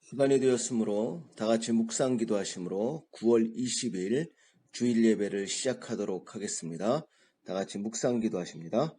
시간이 되었으므로 다 같이 묵상 기도하심으로 9월 20일 주일 예배를 시작하도록 하겠습니다. 다 같이 묵상 기도하십니다.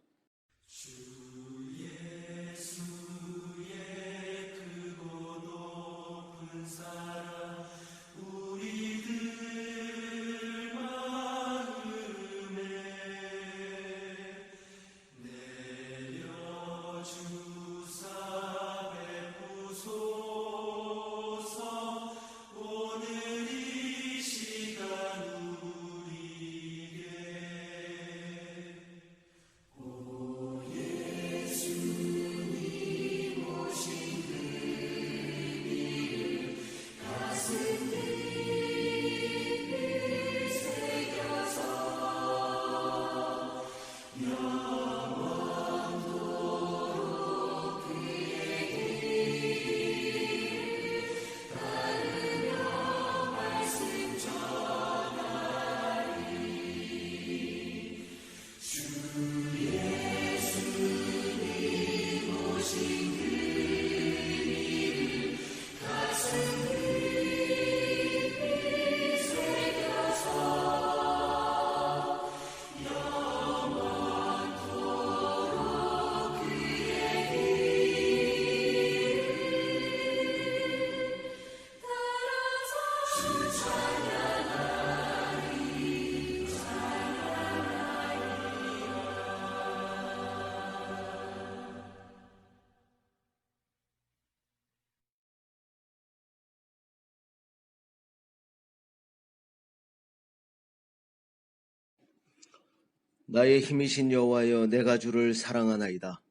나의 힘이신 여호와여, 내가 주를 사랑하나이다.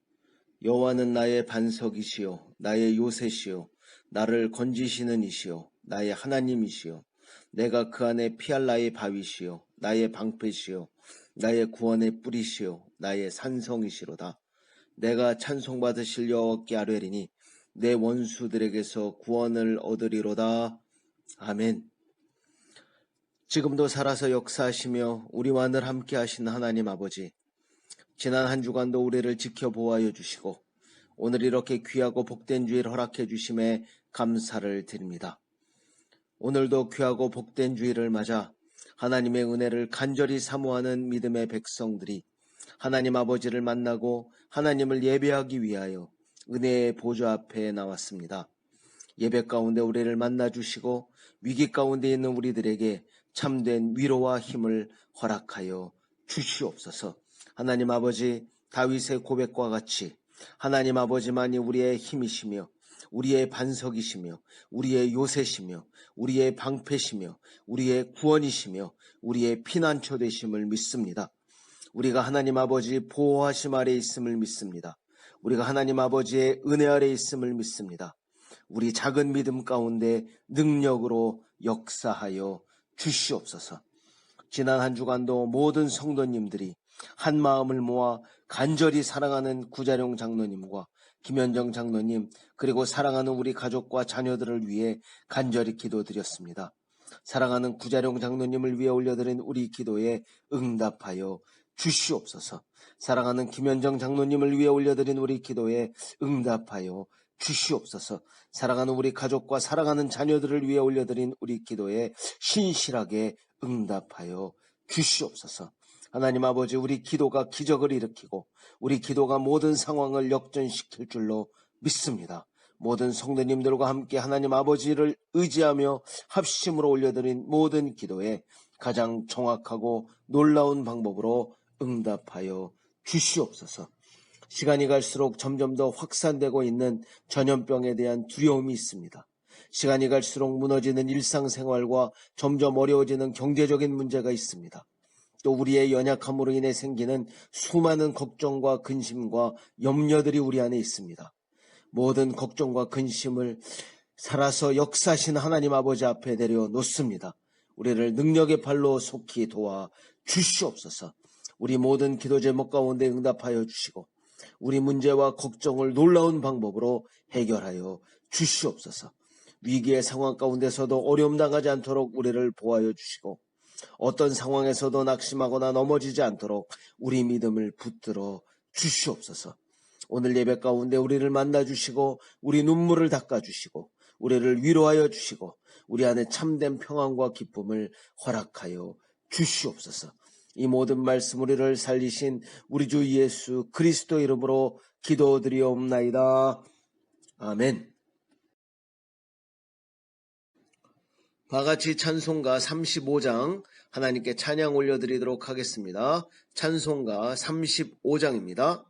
여호와는 나의 반석이시요 나의 요새시요 나를 건지시는 이시요 나의 하나님이시요 내가 그 안에 피할 나의 바위시요 나의 방패시요 나의 구원의 뿌리시요 나의 산성이시로다. 내가 찬송받으실 여호와께 아뢰리니 내 원수들에게서 구원을 얻으리로다. 아멘. 지금도 살아서 역사하시며 우리와 늘 함께 하신 하나님 아버지, 지난 한 주간도 우리를 지켜보아여 주시고 오늘 이렇게 귀하고 복된 주일 허락해 주심에 감사를 드립니다. 오늘도 귀하고 복된 주일을 맞아 하나님의 은혜를 간절히 사모하는 믿음의 백성들이 하나님 아버지를 만나고 하나님을 예배하기 위하여 은혜의 보좌 앞에 나왔습니다. 예배 가운데 우리를 만나 주시고 위기 가운데 있는 우리들에게 참된 위로와 힘을 허락하여 주시옵소서. 하나님 아버지, 다윗의 고백과 같이 하나님 아버지만이 우리의 힘이시며 우리의 반석이시며 우리의 요새시며 우리의 방패시며 우리의 구원이시며 우리의 피난처 되심을 믿습니다. 우리가 하나님 아버지 보호하심 아래 있음을 믿습니다. 우리가 하나님 아버지의 은혜 아래 있음을 믿습니다. 우리 작은 믿음 가운데 능력으로 역사하여 주시옵소서. 지난 한 주간도 모든 성도님들이 한 마음을 모아 간절히 사랑하는 구자룡 장로님과 김현정 장로님, 그리고 사랑하는 우리 가족과 자녀들을 위해 간절히 기도드렸습니다. 사랑하는 구자룡 장로님을 위해 올려드린 우리 기도에 응답하여 주시옵소서. 사랑하는 김현정 장로님을 위해 올려드린 우리 기도에 응답하여 주시옵소서. 사랑하는 우리 가족과 사랑하는 자녀들을 위해 올려드린 우리 기도에 신실하게 응답하여 주시옵소서. 하나님 아버지, 우리 기도가 기적을 일으키고 우리 기도가 모든 상황을 역전시킬 줄로 믿습니다. 모든 성도님들과 함께 하나님 아버지를 의지하며 합심으로 올려드린 모든 기도에 가장 정확하고 놀라운 방법으로 응답하여 주시옵소서. 시간이 갈수록 점점 더 확산되고 있는 전염병에 대한 두려움이 있습니다. 시간이 갈수록 무너지는 일상생활과 점점 어려워지는 경제적인 문제가 있습니다. 또 우리의 연약함으로 인해 생기는 수많은 걱정과 근심과 염려들이 우리 안에 있습니다. 모든 걱정과 근심을 살아서 역사하신 하나님 아버지 앞에 내려놓습니다. 우리를 능력의 발로 속히 도와 주시옵소서. 우리 모든 기도 제목 가운데 응답하여 주시고 우리 문제와 걱정을 놀라운 방법으로 해결하여 주시옵소서. 위기의 상황 가운데서도 어려움 당하지 않도록 우리를 보호하여 주시고 어떤 상황에서도 낙심하거나 넘어지지 않도록 우리 믿음을 붙들어 주시옵소서. 오늘 예배 가운데 우리를 만나주시고 우리 눈물을 닦아주시고 우리를 위로하여 주시고 우리 안에 참된 평안과 기쁨을 허락하여 주시옵소서. 이 모든 말씀 우리를 살리신 우리 주 예수 그리스도 이름으로 기도드리옵나이다. 아멘. 다같이 찬송가 35장 하나님께 찬양 올려드리도록 하겠습니다. 찬송가 35장입니다.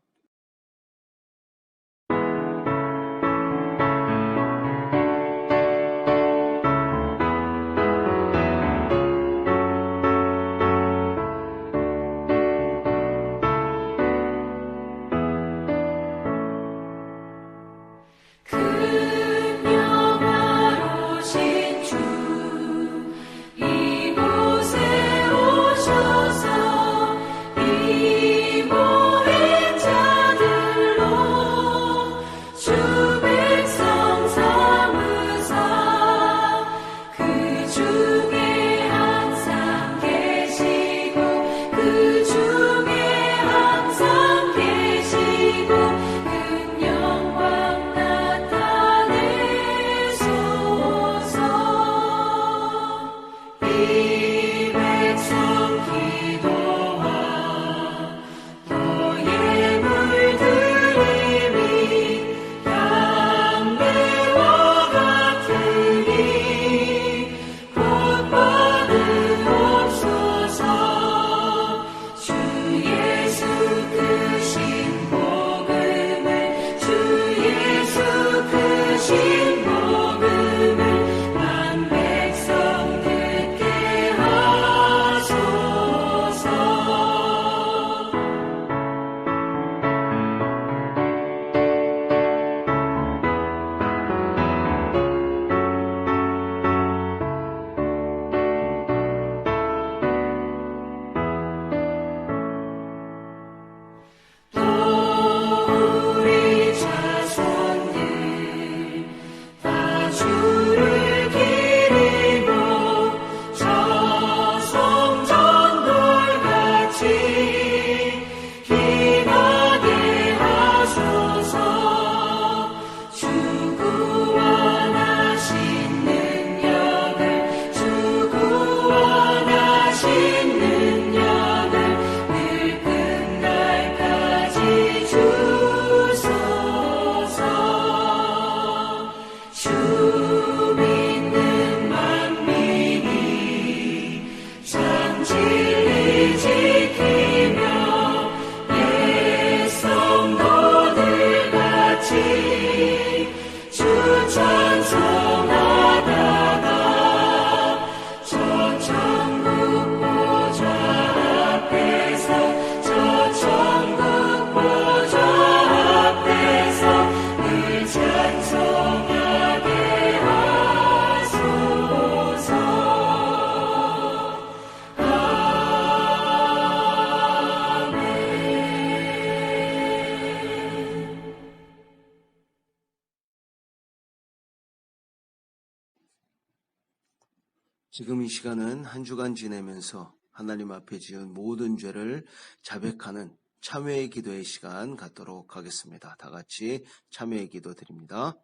지금 이 시간은 한 주간 지내면서 하나님 앞에 지은 모든 죄를 자백하는 참회의 기도의 시간 갖도록 하겠습니다. 다 같이 참회의 기도 드립니다.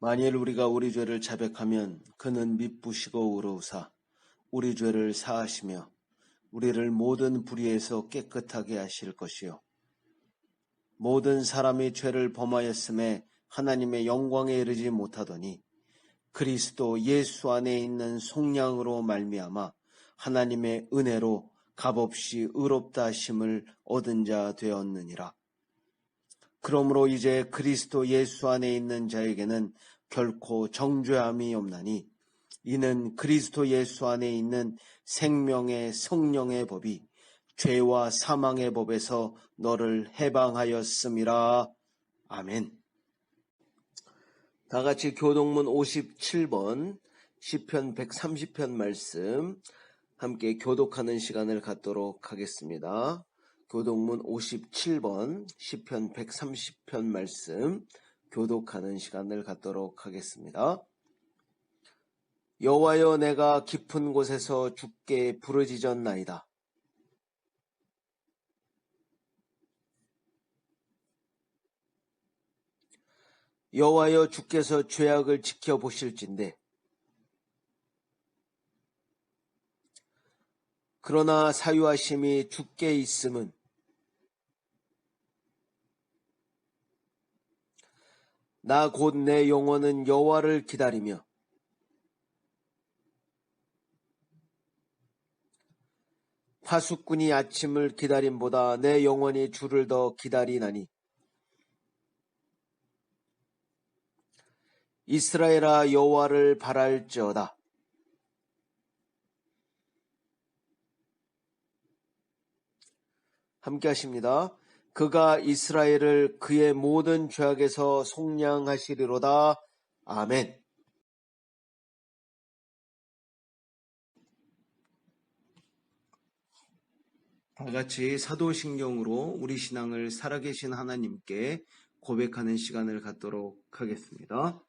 만일 우리가 우리 죄를 자백하면 그는 미쁘시고 의로우사 우리 죄를 사하시며 우리를 모든 불의에서 깨끗하게 하실 것이요 모든 사람이 죄를 범하였음에 하나님의 영광에 이르지 못하더니 그리스도 예수 안에 있는 속량으로 말미암아 하나님의 은혜로 값없이 의롭다 하심을 얻은 자 되었느니라. 그러므로 이제 그리스도 예수 안에 있는 자에게는 결코 정죄함이 없나니 이는 그리스도 예수 안에 있는 생명의 성령의 법이 죄와 사망의 법에서 너를 해방하였음이라. 아멘. 다 같이 교동문 57번 시편 130편 말씀 함께 교독하는 시간을 갖도록 하겠습니다. 교동문 57번 시편 130편 말씀 교독하는 시간을 갖도록 하겠습니다. 여호와여, 내가 깊은 곳에서 주께 부르짖었나이다. 여호와여, 주께서 죄악을 지켜보실진대 그러나 사유하심이 주께 있음은 나 곧 내 영혼은 여호와를 기다리며 파수꾼이 아침을 기다림보다 내 영혼이 주를 더 기다리나니 이스라엘아, 여호와를 바랄지어다. 함께 하십니다. 그가 이스라엘을 그의 모든 죄악에서 속량하시리로다. 아멘. 다같이 사도신경으로 우리 신앙을 살아계신 하나님께 고백하는 시간을 갖도록 하겠습니다.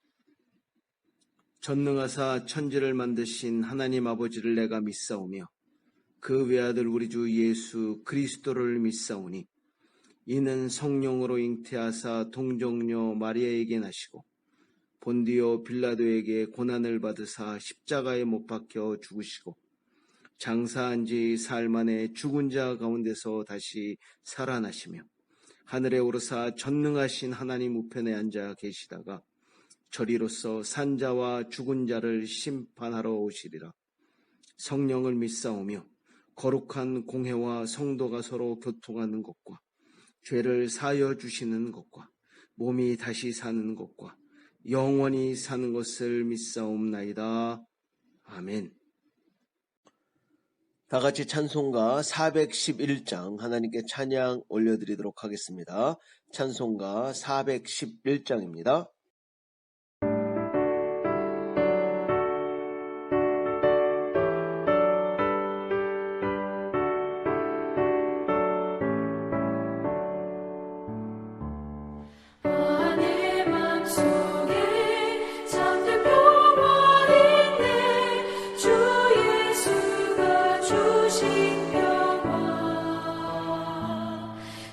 전능하사 천지를 만드신 하나님 아버지를 내가 믿사오며 그 외아들 우리 주 예수 그리스도를 믿사오니 이는 성령으로 잉태하사 동정녀 마리아에게 나시고 본디오 빌라도에게 고난을 받으사 십자가에 못 박혀 죽으시고 장사한 지 사흘 만에 죽은 자 가운데서 다시 살아나시며 하늘에 오르사 전능하신 하나님 우편에 앉아 계시다가 저리로서 산자와 죽은 자를 심판하러 오시리라. 성령을 믿사오며 거룩한 공회와 성도가 서로 교통하는 것과 죄를 사하여 주시는 것과 몸이 다시 사는 것과 영원히 사는 것을 믿사옵나이다. 아멘. 다같이 찬송가 411장 하나님께 찬양 올려드리도록 하겠습니다. 찬송가 411장입니다.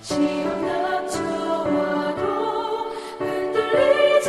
시험 닥쳐와도 흔들리지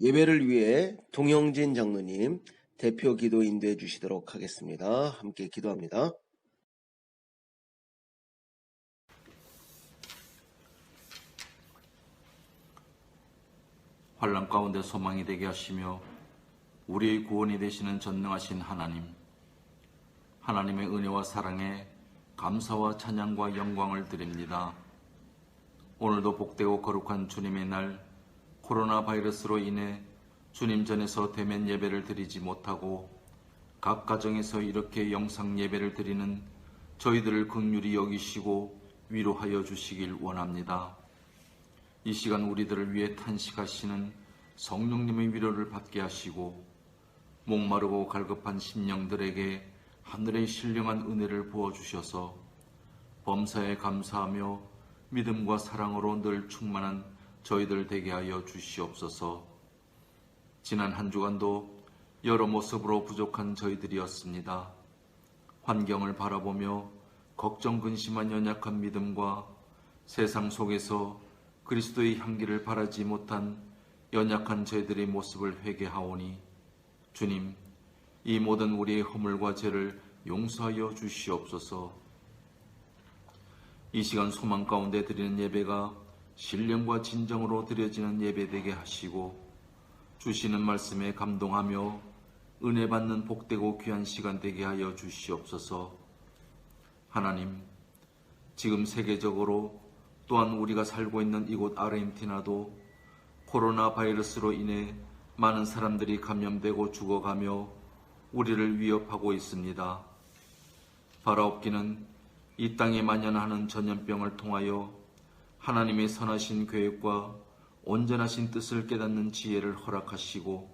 예배를 위해 동영진 장로님 대표 기도 인도해 주시도록 하겠습니다. 함께 기도합니다. 환난 가운데 소망이 되게 하시며 우리의 구원이 되시는 전능하신 하나님, 하나님의 은혜와 사랑에 감사와 찬양과 영광을 드립니다. 오늘도 복되고 거룩한 주님의 날, 코로나 바이러스로 인해 주님 전에서 대면 예배를 드리지 못하고 각 가정에서 이렇게 영상 예배를 드리는 저희들을 긍휼히 여기시고 위로하여 주시길 원합니다. 이 시간 우리들을 위해 탄식하시는 성령님의 위로를 받게 하시고 목마르고 갈급한 심령들에게 하늘의 신령한 은혜를 부어주셔서 범사에 감사하며 믿음과 사랑으로 늘 충만한 저희들 되게 하여 주시옵소서. 지난 한 주간도 여러 모습으로 부족한 저희들이었습니다. 환경을 바라보며 걱정 근심한 연약한 믿음과 세상 속에서 그리스도의 향기를 바라지 못한 연약한 저희들의 모습을 회개하오니 주님, 이 모든 우리의 허물과 죄를 용서하여 주시옵소서. 이 시간 소망 가운데 드리는 예배가 신령과 진정으로 드려지는 예배 되게 하시고 주시는 말씀에 감동하며 은혜 받는 복되고 귀한 시간 되게 하여 주시옵소서. 하나님, 지금 세계적으로 또한 우리가 살고 있는 이곳 아르헨티나도 코로나 바이러스로 인해 많은 사람들이 감염되고 죽어가며 우리를 위협하고 있습니다. 바라옵기는 이 땅에 만연하는 전염병을 통하여 하나님의 선하신 계획과 온전하신 뜻을 깨닫는 지혜를 허락하시고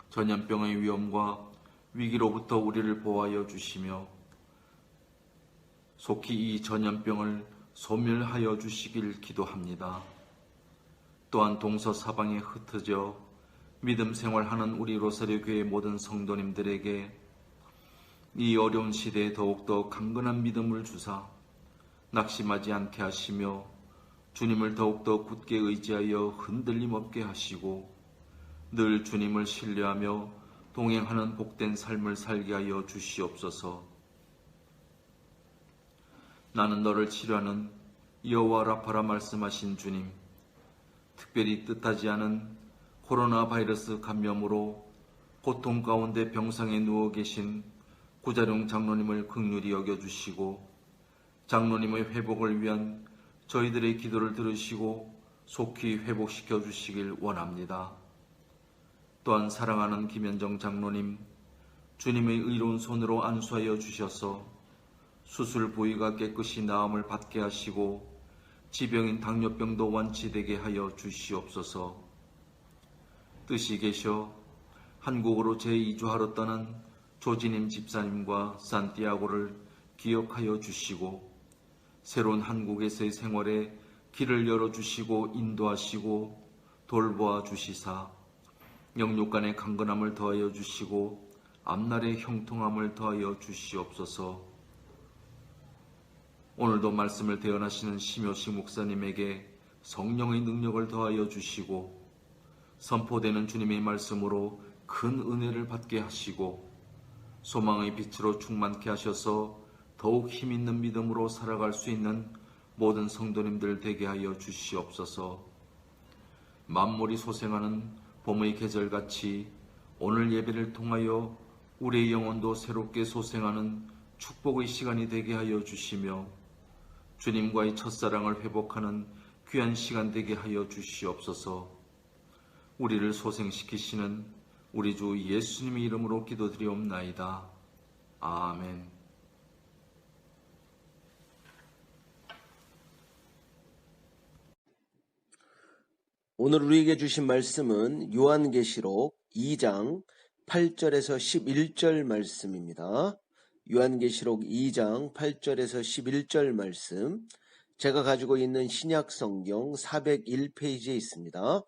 전염병의 위험과 위기로부터 우리를 보호하여 주시며 속히 이 전염병을 소멸하여 주시길 기도합니다. 또한 동서사방에 흩어져 믿음 생활하는 우리 로사리오 교회 모든 성도님들에게 이 어려운 시대에 더욱더 강건한 믿음을 주사 낙심하지 않게 하시며 주님을 더욱더 굳게 의지하여 흔들림 없게 하시고 늘 주님을 신뢰하며 동행하는 복된 삶을 살게 하여 주시옵소서. 나는 너를 치료하는 여호와 라파라 말씀하신 주님, 특별히 뜻하지 않은 코로나 바이러스 감염으로 고통 가운데 병상에 누워 계신 구자룡 장로님을 긍휼히 여겨주시고 장로님의 회복을 위한 저희들의 기도를 들으시고 속히 회복시켜 주시길 원합니다. 또한 사랑하는 김현정 장로님, 주님의 의로운 손으로 안수하여 주셔서 수술 부위가 깨끗이 나음을 받게 하시고 지병인 당뇨병도 완치되게 하여 주시옵소서. 뜻이 계셔 한국으로 제2주하러 떠난 조지님 집사님과 산티아고를 기억하여 주시고 새로운 한국에서의 생활에 길을 열어주시고 인도하시고 돌보아 주시사 영육간의 강건함을 더하여 주시고 앞날의 형통함을 더하여 주시옵소서. 오늘도 말씀을 대언하시는 심효식 목사님에게 성령의 능력을 더하여 주시고 선포되는 주님의 말씀으로 큰 은혜를 받게 하시고 소망의 빛으로 충만케 하셔서 더욱 힘있는 믿음으로 살아갈 수 있는 모든 성도님들 되게 하여 주시옵소서. 만물이 소생하는 봄의 계절같이 오늘 예배를 통하여 우리의 영혼도 새롭게 소생하는 축복의 시간이 되게 하여 주시며 주님과의 첫사랑을 회복하는 귀한 시간 되게 하여 주시옵소서. 우리를 소생시키시는 우리 주 예수님의 이름으로 기도드리옵나이다. 아멘. 오늘 우리에게 주신 말씀은 요한계시록 2장 8절에서 11절 말씀입니다. 요한계시록 2장 8절에서 11절 말씀, 제가 가지고 있는 신약성경 401페이지에 있습니다.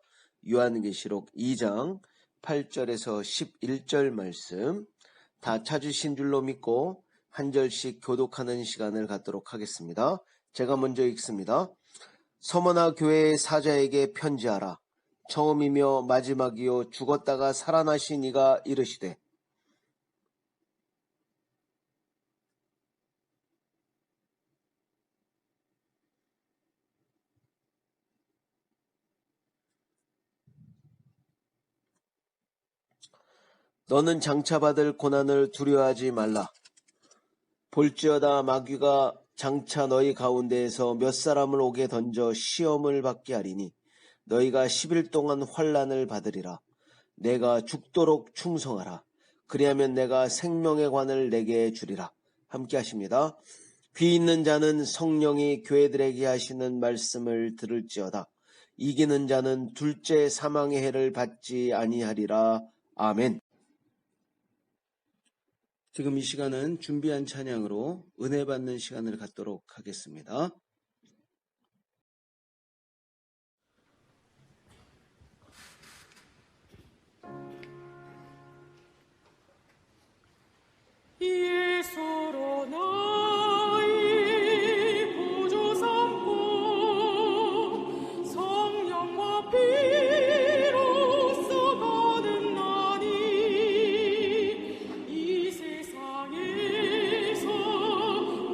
요한계시록 2장 8절에서 11절 말씀, 다 찾으신 줄로 믿고 한 절씩 교독하는 시간을 갖도록 하겠습니다. 제가 먼저 읽습니다. 서머나 교회의 사자에게 편지하라. 처음이며 마지막이요 죽었다가 살아나신 이가 이르시되 너는 장차 받을 고난을 두려워하지 말라. 볼지어다 마귀가 장차 너희 가운데에서 몇 사람을 옥에 던져 시험을 받게 하리니 너희가 10일 동안 환난을 받으리라. 내가 죽도록 충성하라. 그리하면 내가 생명의 관을 내게 주리라. 함께 하십니다. 귀 있는 자는 성령이 교회들에게 하시는 말씀을 들을지어다. 이기는 자는 둘째 사망의 해를 받지 아니하리라. 아멘. 지금 이 시간은 준비한 찬양으로 은혜 받는 시간을 갖도록 하겠습니다. 예수로 나의 구주 삼고 성령과 피로써 거듭나니 이 세상에서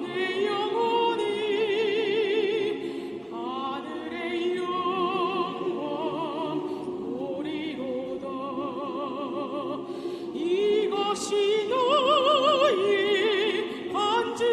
내 영혼이 하늘의 영광 보리로다. 이것이 너의 반주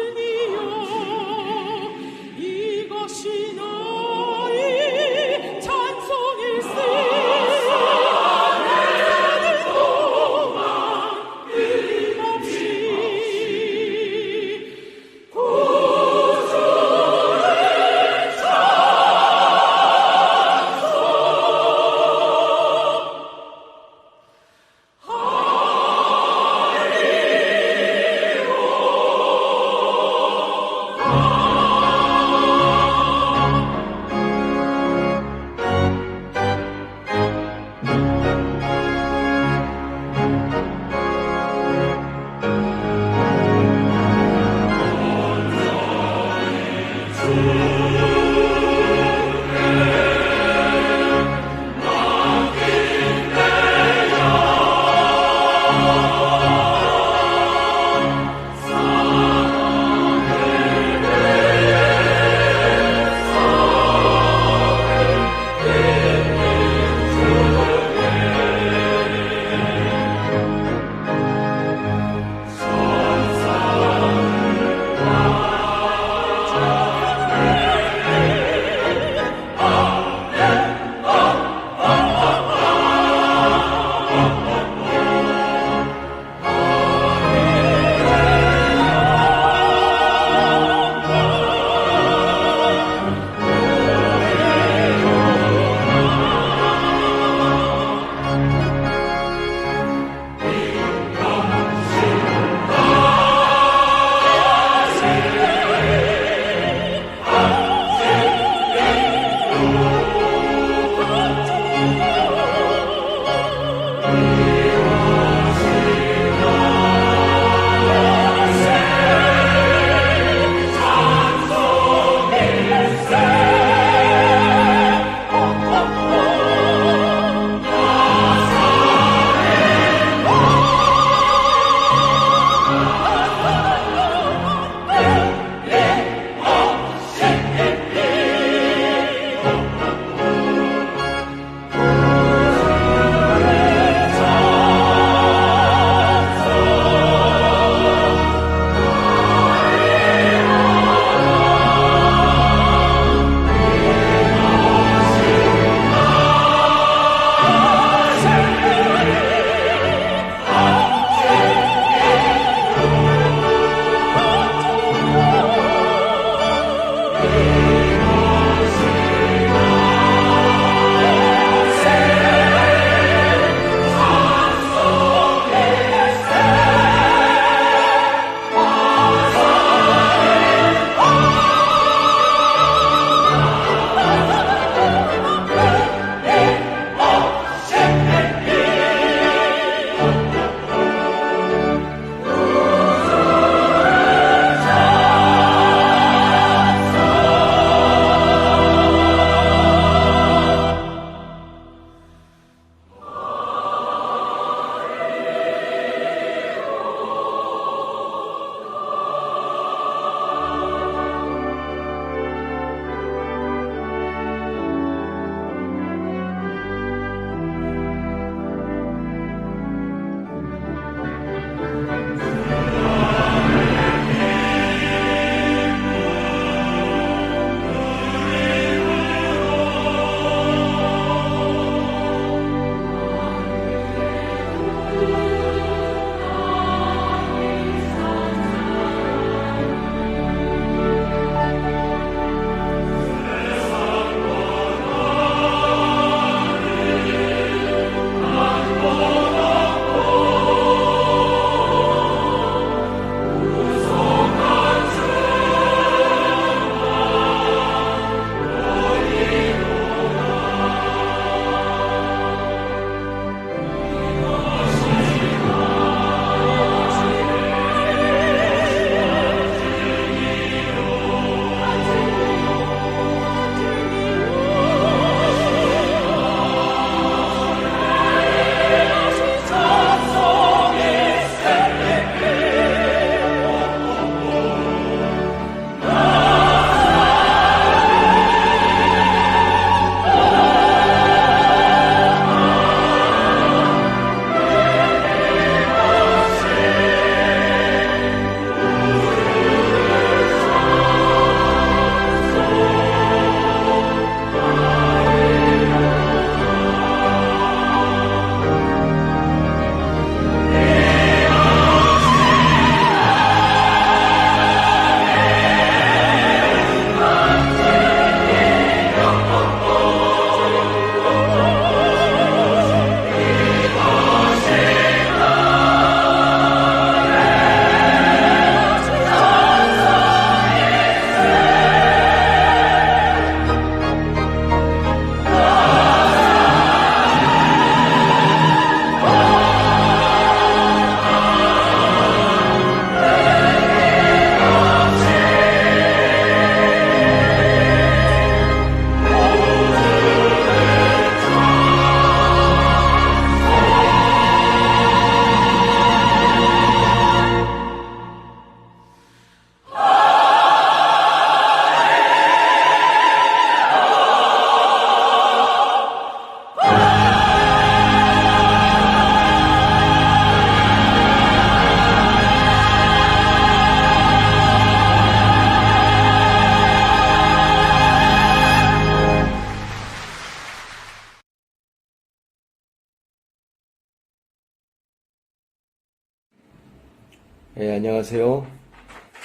안녕하세요.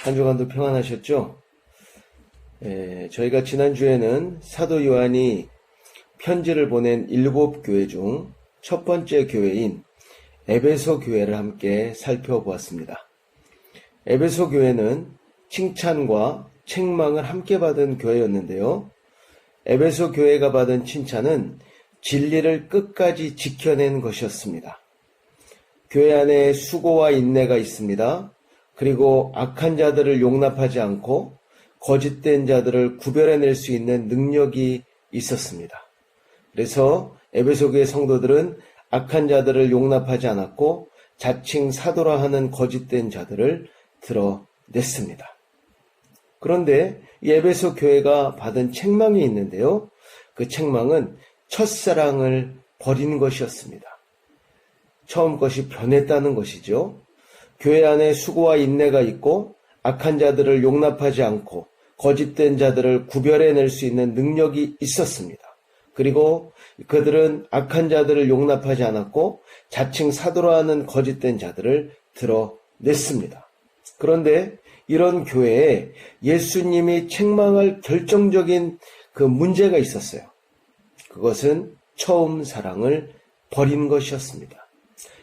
한 주간도 평안하셨죠? 저희가 지난주에는 사도 요한이 편지를 보낸 7교회 중 첫 번째 교회인 에베소 교회를 함께 살펴보았습니다. 에베소 교회는 칭찬과 책망을 함께 받은 교회였는데요. 에베소 교회가 받은 칭찬은 진리를 끝까지 지켜낸 것이었습니다. 교회 안에 수고와 인내가 있습니다. 그리고 악한 자들을 용납하지 않고 거짓된 자들을 구별해낼 수 있는 능력이 있었습니다. 그래서 에베소 교회 성도들은 악한 자들을 용납하지 않았고 자칭 사도라 하는 거짓된 자들을 드러냈습니다. 그런데 이 에베소 교회가 받은 책망이 있는데요. 그 책망은 첫사랑을 버린 것이었습니다. 처음 것이 변했다는 것이죠. 교회 안에 수고와 인내가 있고 악한 자들을 용납하지 않고 거짓된 자들을 구별해낼 수 있는 능력이 있었습니다. 그리고 그들은 악한 자들을 용납하지 않았고 자칭 사도라 하는 거짓된 자들을 드러냈습니다. 그런데 이런 교회에 예수님이 책망할 결정적인 그 문제가 있었어요. 그것은 처음 사랑을 버린 것이었습니다.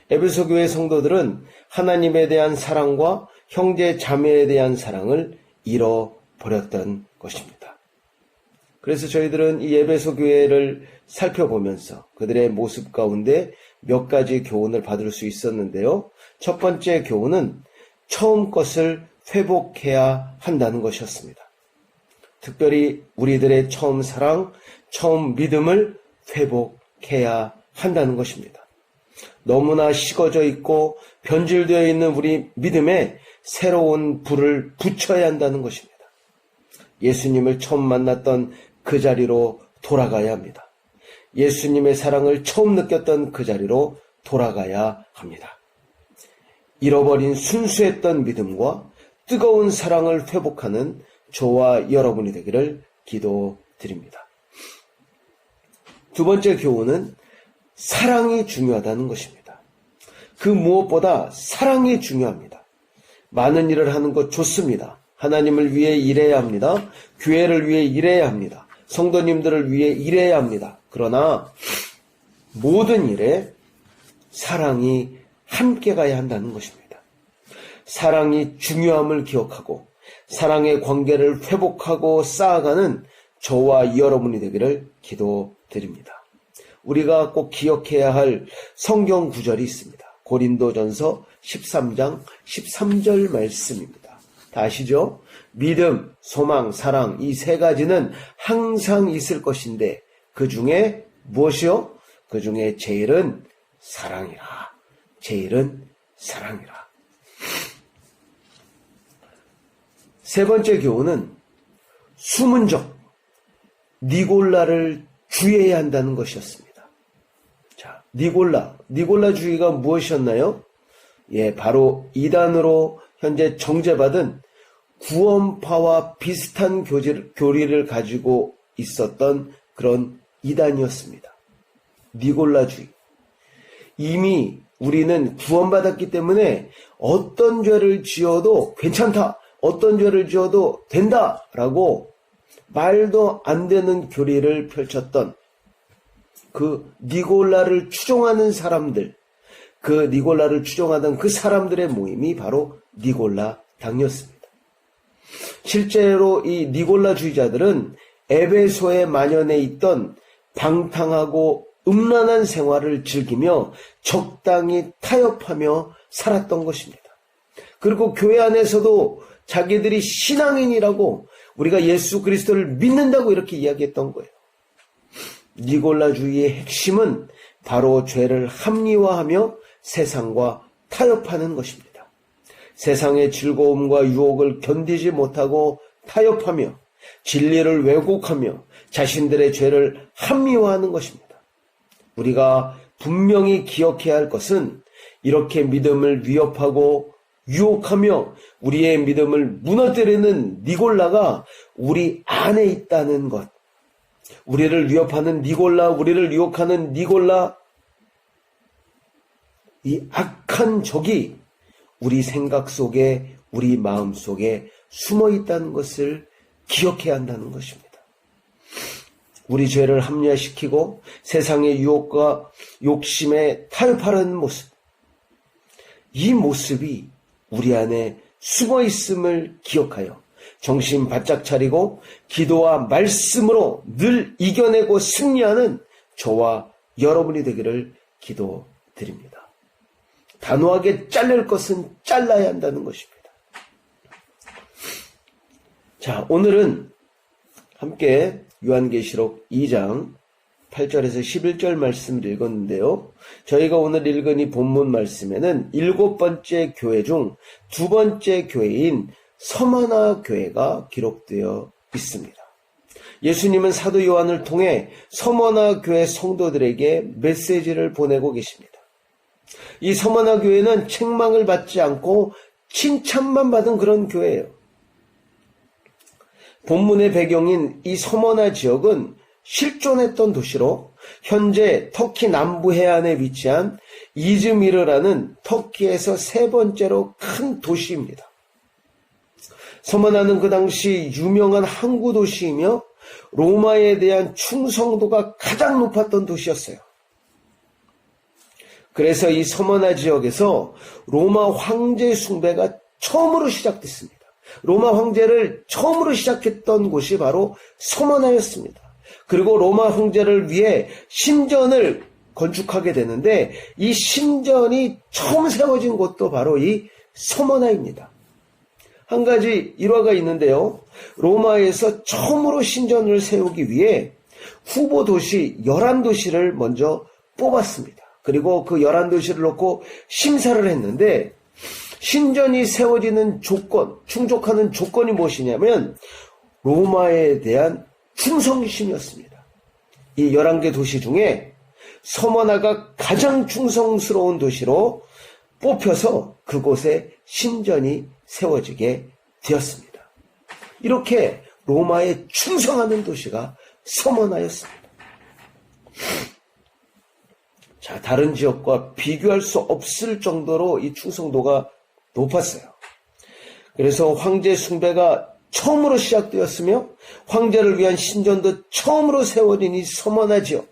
에베소 교회 성도들은 하나님에 대한 사랑과 형제 자매에 대한 사랑을 잃어버렸던 것입니다. 그래서 저희들은 이 에베소 교회를 살펴보면서 그들의 모습 가운데 몇 가지 교훈을 받을 수 있었는데요. 첫 번째 교훈은 처음 것을 회복해야 한다는 것이었습니다. 특별히 우리들의 처음 사랑, 처음 믿음을 회복해야 한다는 것입니다. 너무나 식어져 있고 변질되어 있는 우리 믿음에 새로운 불을 붙여야 한다는 것입니다. 예수님을 처음 만났던 그 자리로 돌아가야 합니다. 예수님의 사랑을 처음 느꼈던 그 자리로 돌아가야 합니다. 잃어버린 순수했던 믿음과 뜨거운 사랑을 회복하는 저와 여러분이 되기를 기도드립니다. 두 번째 교훈은 사랑이 중요하다는 것입니다. 그 무엇보다 사랑이 중요합니다. 많은 일을 하는 것 좋습니다. 하나님을 위해 일해야 합니다. 교회를 위해 일해야 합니다. 성도님들을 위해 일해야 합니다. 그러나 모든 일에 사랑이 함께 가야 한다는 것입니다. 사랑이 중요함을 기억하고 사랑의 관계를 회복하고 쌓아가는 저와 여러분이 되기를 기도드립니다. 우리가 꼭 기억해야 할 성경 구절이 있습니다. 고린도전서 13장 13절 말씀입니다. 다 아시죠? 믿음, 소망, 사랑 이 세 가지는 항상 있을 것인데 그 중에 무엇이요? 그 중에 제일은 사랑이라. 제일은 사랑이라. 세 번째 교훈은 수문적 니골라를 주의해야 한다는 것이었습니다. 자, 니골라주의가 무엇이었나요? 바로 이단으로 현재 정죄받은 구원파와 비슷한 교리를 가지고 있었던 그런 이단이었습니다. 니골라주의. 이미 우리는 구원받았기 때문에 어떤 죄를 지어도 괜찮다, 어떤 죄를 지어도 된다라고 말도 안 되는 교리를 펼쳤던 그 니골라를 추종하는 사람들, 그 니골라를 추종하던 그 사람들의 모임이 바로 니골라 당이었습니다. 실제로 이 니골라주의자들은 에베소에 만연해 있던 방탕하고 음란한 생활을 즐기며 적당히 타협하며 살았던 것입니다. 그리고 교회 안에서도 자기들이 신앙인이라고 우리가 예수 그리스도를 믿는다고 이렇게 이야기했던 거예요. 니골라주의의 핵심은 바로 죄를 합리화하며 세상과 타협하는 것입니다. 세상의 즐거움과 유혹을 견디지 못하고 타협하며 진리를 왜곡하며 자신들의 죄를 합리화하는 것입니다. 우리가 분명히 기억해야 할 것은 이렇게 믿음을 위협하고 유혹하며 우리의 믿음을 무너뜨리는 니골라가 우리 안에 있다는 것. 우리를 위협하는 니골라, 우리를 유혹하는 니골라, 이 악한 적이 우리 생각 속에, 우리 마음 속에 숨어 있다는 것을 기억해야 한다는 것입니다. 우리 죄를 합리화시키고 세상의 유혹과 욕심에 타협하려는 모습, 이 모습이 우리 안에 숨어 있음을 기억하여 정신 바짝 차리고 기도와 말씀으로 늘 이겨내고 승리하는 저와 여러분이 되기를 기도드립니다. 단호하게 자를 것은 잘라야 한다는 것입니다. 자, 오늘은 함께 요한계시록 2장 8절에서 11절 말씀을 읽었는데요. 저희가 오늘 읽은 이 본문 말씀에는 7번째 교회 중 2번째 교회인 서머나 교회가 기록되어 있습니다. 예수님은 사도 요한을 통해 서머나 교회 성도들에게 메시지를 보내고 계십니다. 이 서머나 교회는 책망을 받지 않고 칭찬만 받은 그런 교회예요. 본문의 배경인 이 서머나 지역은 실존했던 도시로 현재 터키 남부 해안에 위치한 이즈미르라는 터키에서 세 번째로 큰 도시입니다. 서머나는 그 당시 유명한 항구 도시이며 로마에 대한 충성도가 가장 높았던 도시였어요. 그래서 이 서머나 지역에서 로마 황제 숭배가 처음으로 시작됐습니다. 로마 황제를 처음으로 시작했던 곳이 바로 서머나였습니다. 그리고 로마 황제를 위해 신전을 건축하게 되는데 이 신전이 처음 세워진 곳도 바로 이 서머나입니다. 한 가지 일화가 있는데요. 로마에서 처음으로 신전을 세우기 위해 후보 도시 11도시를 먼저 뽑았습니다. 그리고 그 11도시를 놓고 심사를 했는데 신전이 세워지는 조건, 충족하는 조건이 무엇이냐면 로마에 대한 충성심이었습니다. 이 11개 도시 중에 서머나가 가장 충성스러운 도시로 뽑혀서 그곳에 신전이 세워지게 되었습니다. 이렇게 로마에 충성하는 도시가 서머나였습니다. 자, 다른 지역과 비교할 수 없을 정도로 이 충성도가 높았어요. 그래서 황제 숭배가 처음으로 시작되었으며 황제를 위한 신전도 처음으로 세워진 이 서머나 지역.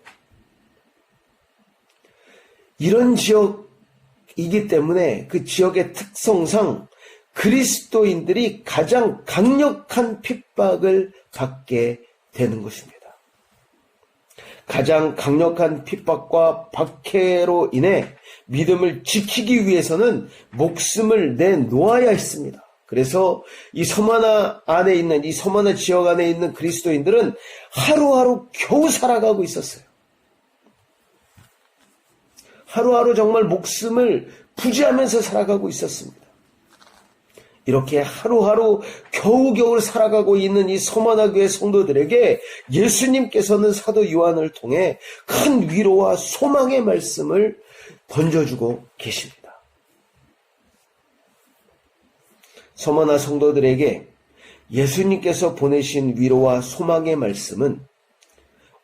이런 지역이기 때문에 그 지역의 특성상 그리스도인들이 가장 강력한 핍박을 받게 되는 것입니다. 가장 강력한 핍박과 박해로 인해 믿음을 지키기 위해서는 목숨을 내놓아야 했습니다. 그래서 이 서머나 안에 있는, 이 서머나 지역 안에 있는 그리스도인들은 하루하루 겨우 살아가고 있었어요. 하루하루 정말 목숨을 부지하면서 살아가고 있었습니다. 이렇게 하루하루 겨우겨우 살아가고 있는 이 서머나 교회 성도들에게 예수님께서는 사도 요한을 통해 큰 위로와 소망의 말씀을 던져주고 계십니다. 서머나 성도들에게 예수님께서 보내신 위로와 소망의 말씀은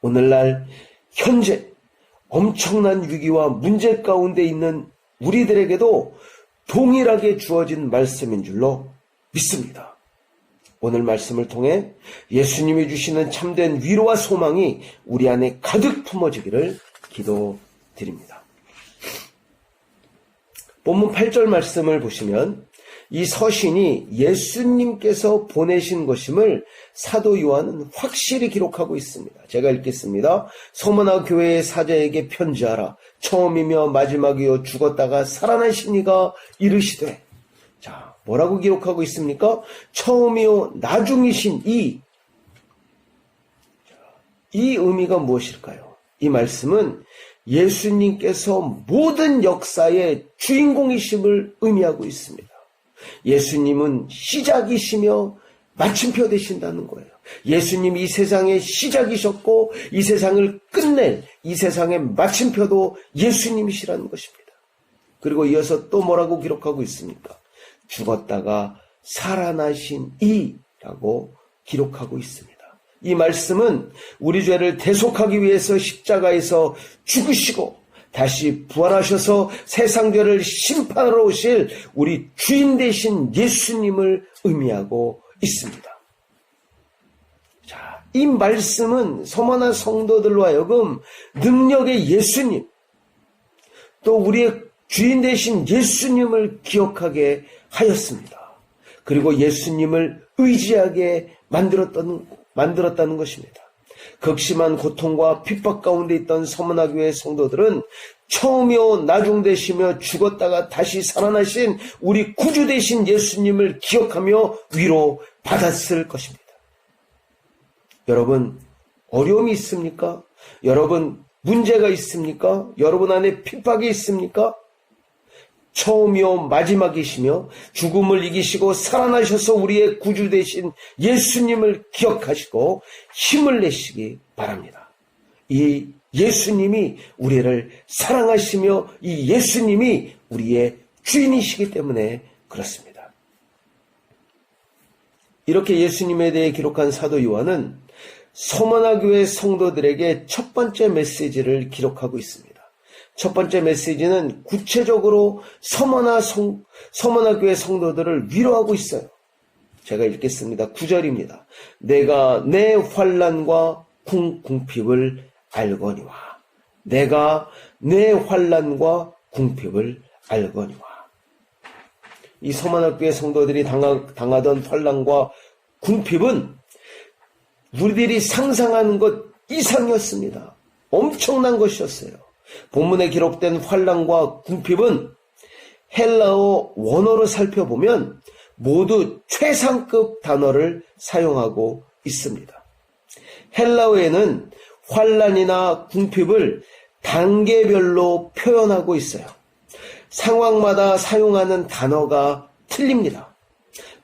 오늘날 현재 엄청난 위기와 문제 가운데 있는 우리들에게도 동일하게 주어진 말씀인 줄로 믿습니다. 오늘 말씀을 통해 예수님이 주시는 참된 위로와 소망이 우리 안에 가득 품어지기를 기도드립니다. 본문 8절 말씀을 보시면 이 서신이 예수님께서 보내신 것임을 사도 요한은 확실히 기록하고 있습니다. 제가 읽겠습니다. 서머나 교회의 사자에게 편지하라. 처음이며 마지막이요 죽었다가 살아나신 이가 이르시되. 자, 뭐라고 기록하고 있습니까? 처음이요 나중이신 이 의미가 무엇일까요? 이 말씀은 예수님께서 모든 역사의 주인공이심을 의미하고 있습니다. 예수님은 시작이시며 마침표 되신다는 거예요. 예수님이 이 세상의 시작이셨고 이 세상을 끝낼 이 세상의 마침표도 예수님이시라는 것입니다. 그리고 이어서 또 뭐라고 기록하고 있습니까? 죽었다가 살아나신 이라고 기록하고 있습니다. 이 말씀은 우리 죄를 대속하기 위해서 십자가에서 죽으시고 다시 부활하셔서 세상 죄를 심판하러 오실 우리 주인 되신 예수님을 의미하고 있습니다. 자, 이 말씀은 서머나 성도들로 하여금 능력의 예수님, 또 우리의 주인 되신 예수님을 기억하게 하였습니다. 그리고 예수님을 의지하게 만들었다는 것입니다. 극심한 고통과 핍박 가운데 있던 서머나 교회 성도들은 처음이요 나중 되시며 죽었다가 다시 살아나신 우리 구주 되신 예수님을 기억하며 위로 받았을 것입니다. 여러분, 어려움이 있습니까? 여러분, 문제가 있습니까? 여러분 안에 핍박이 있습니까? 처음이요 마지막이시며 죽음을 이기시고 살아나셔서 우리의 구주 되신 예수님을 기억하시고 힘을 내시기 바랍니다. 이 예수님이 우리를 사랑하시며 이 예수님이 우리의 주인이시기 때문에 그렇습니다. 이렇게 예수님에 대해 기록한 사도 요한은 서머나 교회 성도들에게 첫 번째 메시지를 기록하고 있습니다. 첫 번째 메시지는 구체적으로 서머나 교회 성도들을 위로하고 있어요. 제가 읽겠습니다. 9절입니다. 내가 내 환난과 궁핍을 알거니와. 내가 내 환난과 궁핍을 알거니와. 이 서머나 교회 성도들이 당하던 환난과 궁핍은 우리들이 상상하는 것 이상이었습니다. 엄청난 것이었어요. 본문에 기록된 환난과 궁핍은 헬라어 원어로 살펴보면 모두 최상급 단어를 사용하고 있습니다. 헬라어에는 환난이나 궁핍을 단계별로 표현하고 있어요. 상황마다 사용하는 단어가 틀립니다.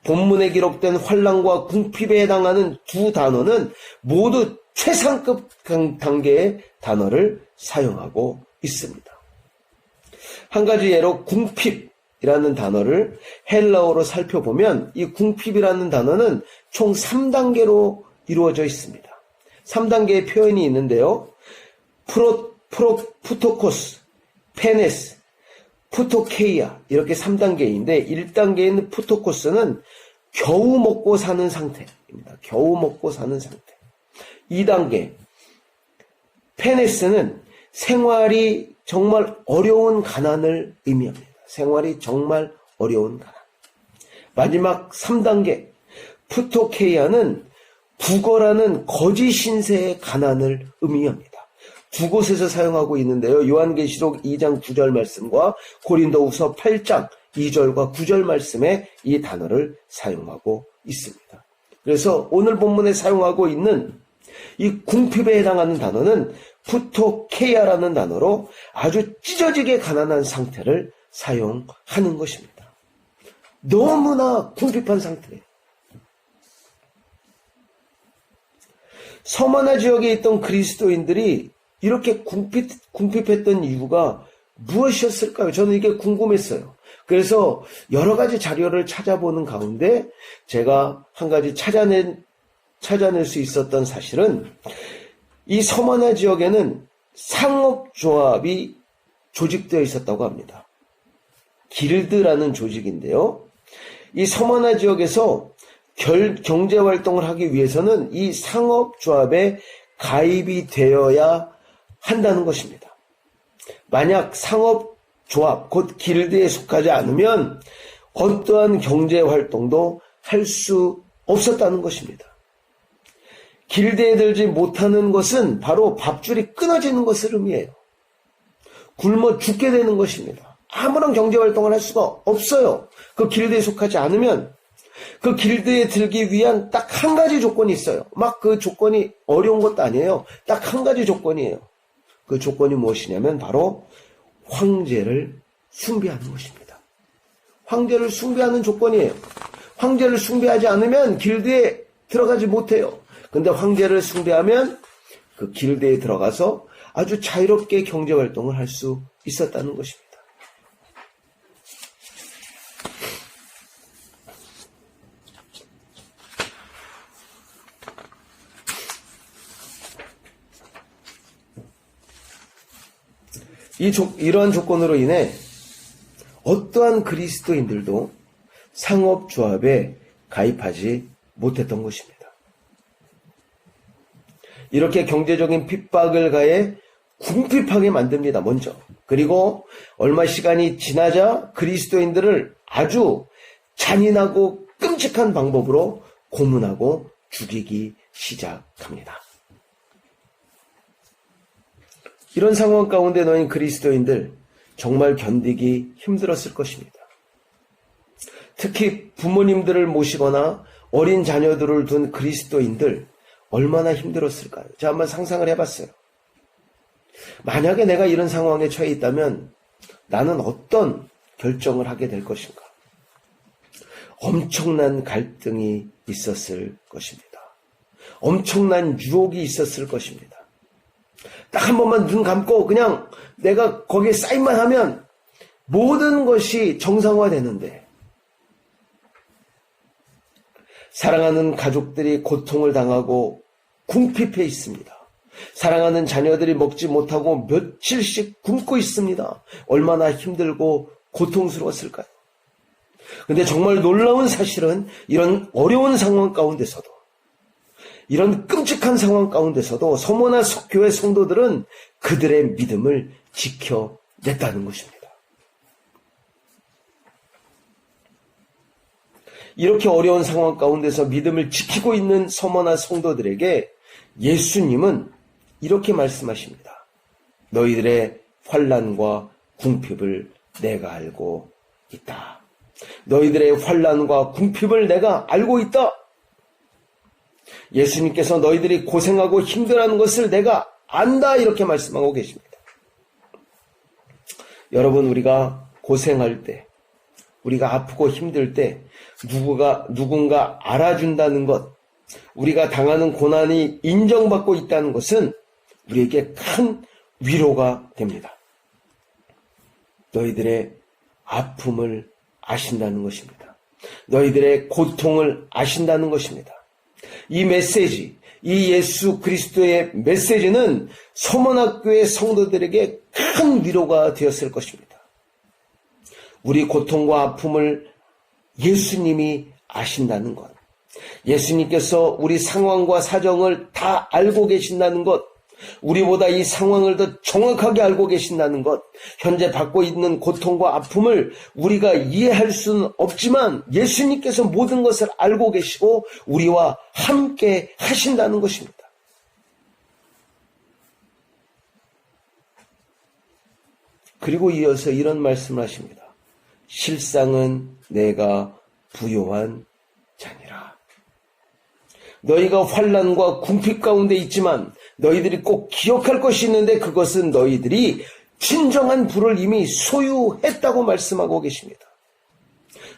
본문에 기록된 환난과 궁핍에 해당하는 두 단어는 모두 최상급 단계의 단어를 사용하고 있습니다. 한 가지 예로 궁핍이라는 단어를 헬라어로 살펴보면 이 궁핍이라는 단어는 총 3단계로 이루어져 있습니다. 3단계의 표현이 있는데요. 푸토코스, 페네스, 푸토케이아 이렇게 3단계인데 1단계인 푸토코스는 겨우 먹고 사는 상태입니다. 겨우 먹고 사는 상태. 2단계 페네스는 생활이 정말 어려운 가난을 의미합니다. 생활이 정말 어려운 가난. 마지막 3단계 푸토케이아는 부거라는 거짓 신세의 가난을 의미합니다. 두 곳에서 사용하고 있는데요. 요한계시록 2장 9절 말씀과 고린도후서 8장 2절과 9절 말씀에 이 단어를 사용하고 있습니다. 그래서 오늘 본문에 사용하고 있는 이 궁핍에 해당하는 단어는 푸토케이아라는 단어로 아주 찢어지게 가난한 상태를 사용하는 것입니다. 너무나 궁핍한 상태예요. 서머나 지역에 있던 그리스도인들이 이렇게 궁핍했던 이유가 무엇이었을까요? 저는 이게 궁금했어요. 그래서 여러 가지 자료를 찾아보는 가운데 제가 한 가지 찾아낼 수 있었던 사실은 이 서머나 지역에는 상업조합이 조직되어 있었다고 합니다. 길드라는 조직인데요. 이 서머나 지역에서 경제활동을 하기 위해서는 이 상업조합에 가입이 되어야 한다는 것입니다. 만약 상업조합, 곧 길드에 속하지 않으면 어떠한 경제활동도 할 수 없었다는 것입니다. 길드에 들지 못하는 것은 바로 밥줄이 끊어지는 것을 의미해요. 굶어 죽게 되는 것입니다. 아무런 경제활동을 할 수가 없어요. 그 길드에 속하지 않으면. 그 길드에 들기 위한 딱 한 가지 조건이 있어요. 막 그 조건이 어려운 것도 아니에요. 딱 한 가지 조건이에요. 그 조건이 무엇이냐면 바로 황제를 숭배하는 것입니다. 황제를 숭배하는 조건이에요. 황제를 숭배하지 않으면 길드에 들어가지 못해요. 근데 황제를 숭배하면 그 길드에 들어가서 아주 자유롭게 경제활동을 할 수 있었다는 것입니다. 이러한 조건으로 인해 어떠한 그리스도인들도 상업조합에 가입하지 못했던 것입니다. 이렇게 경제적인 핍박을 가해 궁핍하게 만듭니다, 먼저. 그리고 얼마 시간이 지나자 그리스도인들을 아주 잔인하고 끔찍한 방법으로 고문하고 죽이기 시작합니다. 이런 상황 가운데 놓인 그리스도인들 정말 견디기 힘들었을 것입니다. 특히 부모님들을 모시거나 어린 자녀들을 둔 그리스도인들 얼마나 힘들었을까요? 제가 한번 상상을 해봤어요. 만약에 내가 이런 상황에 처해 있다면 나는 어떤 결정을 하게 될 것인가? 엄청난 갈등이 있었을 것입니다. 엄청난 유혹이 있었을 것입니다. 딱 한 번만 눈 감고 그냥 내가 거기에 사인만 하면 모든 것이 정상화되는데 사랑하는 가족들이 고통을 당하고 궁핍해 있습니다. 사랑하는 자녀들이 먹지 못하고 며칠씩 굶고 있습니다. 얼마나 힘들고 고통스러웠을까요? 근데 정말 놀라운 사실은 이런 어려운 상황 가운데서도 이런 끔찍한 상황 가운데서도 서머나 교회 성도들은 그들의 믿음을 지켜냈다는 것입니다. 이렇게 어려운 상황 가운데서 믿음을 지키고 있는 서머나 성도들에게 예수님은 이렇게 말씀하십니다. 너희들의 환난과 궁핍을 내가 알고 있다. 너희들의 환난과 궁핍을 내가 알고 있다. 예수님께서 너희들이 고생하고 힘들어하는 것을 내가 안다 이렇게 말씀하고 계십니다. 여러분, 우리가 고생할 때, 우리가 아프고 힘들 때 누군가 알아준다는 것, 우리가 당하는 고난이 인정받고 있다는 것은 우리에게 큰 위로가 됩니다. 너희들의 아픔을 아신다는 것입니다. 너희들의 고통을 아신다는 것입니다. 이 메시지, 이 예수 그리스도의 메시지는 서머나교회 성도들에게 큰 위로가 되었을 것입니다. 우리 고통과 아픔을 예수님이 아신다는 것, 예수님께서 우리 상황과 사정을 다 알고 계신다는 것, 우리보다 이 상황을 더 정확하게 알고 계신다는 것, 현재 받고 있는 고통과 아픔을 우리가 이해할 수는 없지만 예수님께서 모든 것을 알고 계시고 우리와 함께 하신다는 것입니다. 그리고 이어서 이런 말씀을 하십니다. 실상은 내가 부요한 자니라. 너희가 환난과 궁핍 가운데 있지만 너희들이 꼭 기억할 것이 있는데 그것은 너희들이 진정한 부를 이미 소유했다고 말씀하고 계십니다.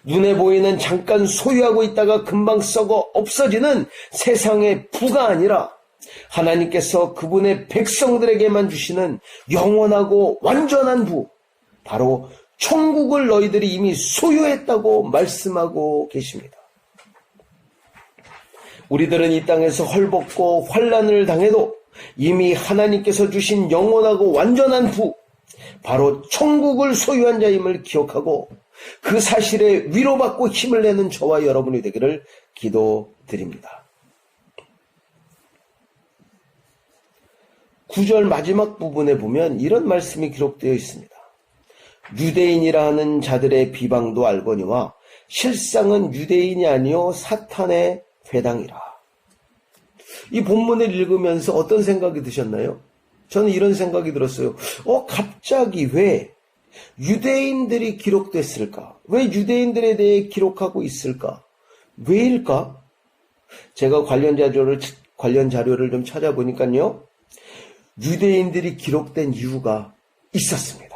눈에 보이는 잠깐 소유하고 있다가 금방 썩어 없어지는 세상의 부가 아니라 하나님께서 그분의 백성들에게만 주시는 영원하고 완전한 부, 바로 천국을 너희들이 이미 소유했다고 말씀하고 계십니다. 우리들은 이 땅에서 헐벗고 환난을 당해도 이미 하나님께서 주신 영원하고 완전한 부, 바로 천국을 소유한 자임을 기억하고 그 사실에 위로받고 힘을 내는 저와 여러분이 되기를 기도드립니다. 9절 마지막 부분에 보면 이런 말씀이 기록되어 있습니다. 유대인이라 하는 자들의 비방도 알거니와 실상은 유대인이 아니요 사탄의 회당이라. 이 본문을 읽으면서 어떤 생각이 드셨나요? 저는 이런 생각이 들었어요. 갑자기 왜 유대인들이 기록됐을까? 왜 유대인들에 대해 기록하고 있을까? 왜일까? 제가 관련 자료를 좀 찾아보니까요. 유대인들이 기록된 이유가 있었습니다.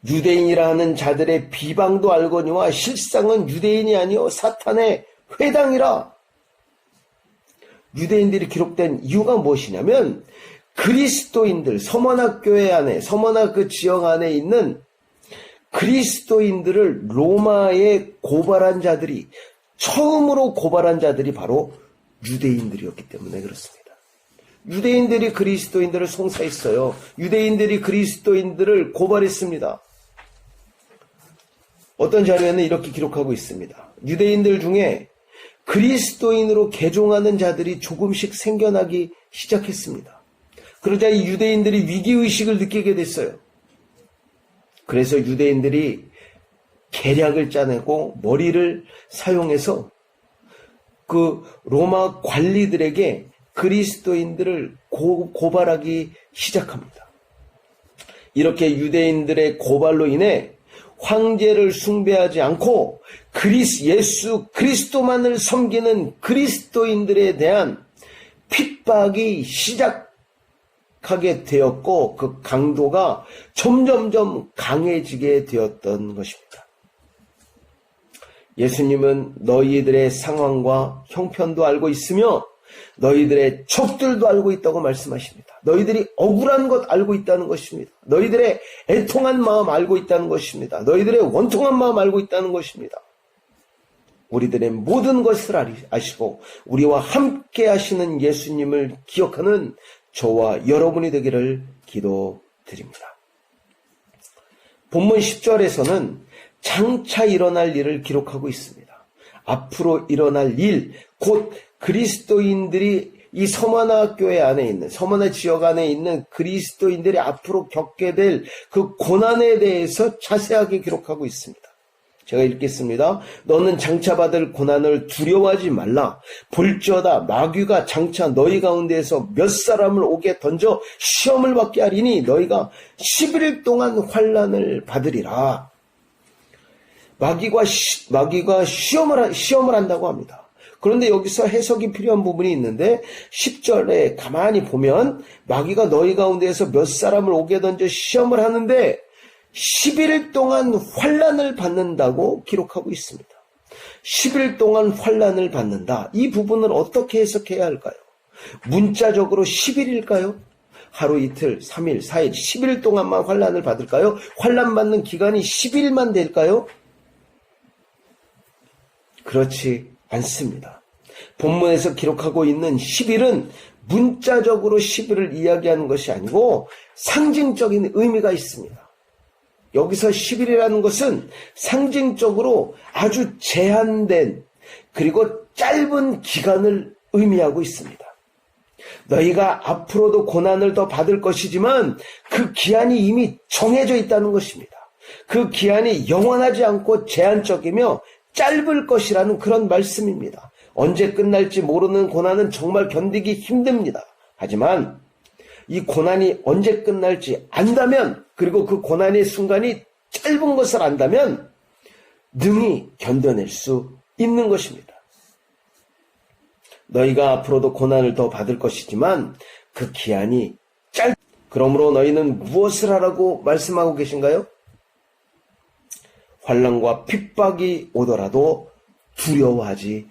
유대인이라 하는 자들의 비방도 알거니와 실상은 유대인이 아니요 사탄의 회당이라. 유대인들이 기록된 이유가 무엇이냐면 그리스도인들, 서머나 교회 안에, 서머나 그 지역 안에 있는 그리스도인들을 로마에 고발한 자들이, 처음으로 고발한 자들이 바로 유대인들이었기 때문에 그렇습니다. 유대인들이 그리스도인들을 송사했어요. 유대인들이 그리스도인들을 고발했습니다. 어떤 자료에는 이렇게 기록하고 있습니다. 유대인들 중에 그리스도인으로 개종하는 자들이 조금씩 생겨나기 시작했습니다. 그러자 이 유대인들이 위기의식을 느끼게 됐어요. 그래서 유대인들이 계략을 짜내고 머리를 사용해서 그 로마 관리들에게 그리스도인들을 고발하기 시작합니다. 이렇게 유대인들의 고발로 인해 황제를 숭배하지 않고 예수 그리스도만을 섬기는 그리스도인들에 대한 핍박이 시작하게 되었고 그 강도가 점점점 강해지게 되었던 것입니다. 예수님은 너희들의 상황과 형편도 알고 있으며 너희들의 척들도 알고 있다고 말씀하십니다. 너희들이 억울한 것 알고 있다는 것입니다. 너희들의 애통한 마음 알고 있다는 것입니다. 너희들의 원통한 마음 알고 있다는 것입니다. 우리들의 모든 것을 아시고 우리와 함께 하시는 예수님을 기억하는 저와 여러분이 되기를 기도드립니다. 본문 10절에서는 장차 일어날 일을 기록하고 있습니다. 앞으로 일어날 일, 곧 그리스도인들이 이 서머나 교회 안에 있는, 서머나 지역 안에 있는 그리스도인들이 앞으로 겪게 될 그 고난에 대해서 자세하게 기록하고 있습니다. 제가 읽겠습니다. 너는 장차 받을 고난을 두려워하지 말라. 볼지어다 마귀가 장차 너희 가운데에서 몇 사람을 오게 던져 시험을 받게 하리니 너희가 11일 동안 환난을 받으리라. 마귀가 시험을 한다고 합니다. 그런데 여기서 해석이 필요한 부분이 있는데 10절에 가만히 보면 마귀가 너희 가운데에서 몇 사람을 오게 던져 시험을 하는데 10일 동안 환난을 받는다고 기록하고 있습니다. 10일 동안 환난을 받는다. 이 부분을 어떻게 해석해야 할까요? 문자적으로 10일일까요? 하루 이틀, 3일, 4일, 10일 동안만 환난을 받을까요? 환난 받는 기간이 10일만 될까요? 그렇지 않습니다. 본문에서 기록하고 있는 10일은 문자적으로 10일을 이야기하는 것이 아니고 상징적인 의미가 있습니다. 여기서 10일이라는 것은 상징적으로 아주 제한된 그리고 짧은 기간을 의미하고 있습니다. 너희가 앞으로도 고난을 더 받을 것이지만 그 기한이 이미 정해져 있다는 것입니다. 그 기한이 영원하지 않고 제한적이며 짧을 것이라는 그런 말씀입니다. 언제 끝날지 모르는 고난은 정말 견디기 힘듭니다. 하지만 이 고난이 언제 끝날지 안다면, 그리고 그 고난의 순간이 짧은 것을 안다면 능히 견뎌낼 수 있는 것입니다. 너희가 앞으로도 고난을 더 받을 것이지만 그 기한이 그러므로 너희는 무엇을 하라고 말씀하고 계신가요? 환난과 핍박이 오더라도 두려워하지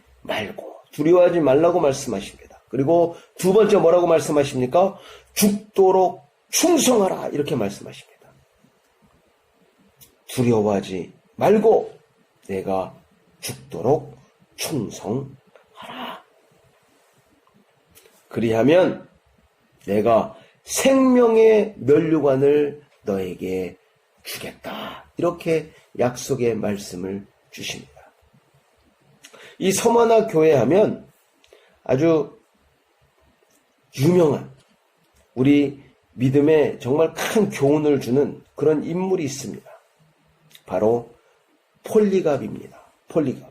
말라고 말씀하십니다. 그리고 두 번째 뭐라고 말씀하십니까? 죽도록 충성하라, 이렇게 말씀하십니다. 두려워하지 말고 내가 죽도록 충성하라. 그리하면 내가 생명의 면류관을 너에게 주겠다. 이렇게 약속의 말씀을 주십니다. 이 서머나 교회 하면 아주 유명한 우리 믿음에 정말 큰 교훈을 주는 그런 인물이 있습니다. 바로 폴리갑입니다. 폴리갑.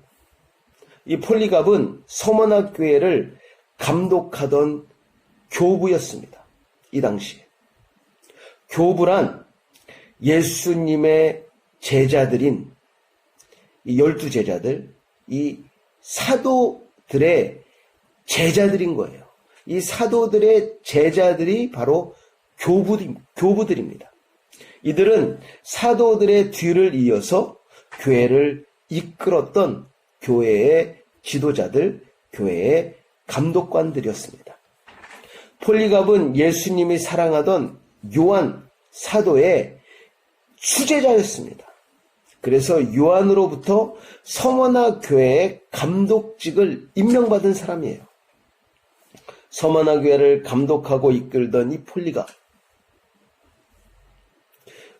이 폴리갑은 서머나 교회를 감독하던 교부였습니다. 이 당시에. 교부란 예수님의 제자들인 이 12제자들, 이 사도들의 제자들인 거예요. 이 사도들의 제자들이 바로 교부들입니다. 이들은 사도들의 뒤를 이어서 교회를 이끌었던 교회의 지도자들, 교회의 감독관들이었습니다. 폴리갑은 예수님이 사랑하던 요한 사도의 수제자였습니다. 그래서 요한으로부터 서머나 교회의 감독직을 임명받은 사람이에요. 서머나 교회를 감독하고 이끌던 이 폴리가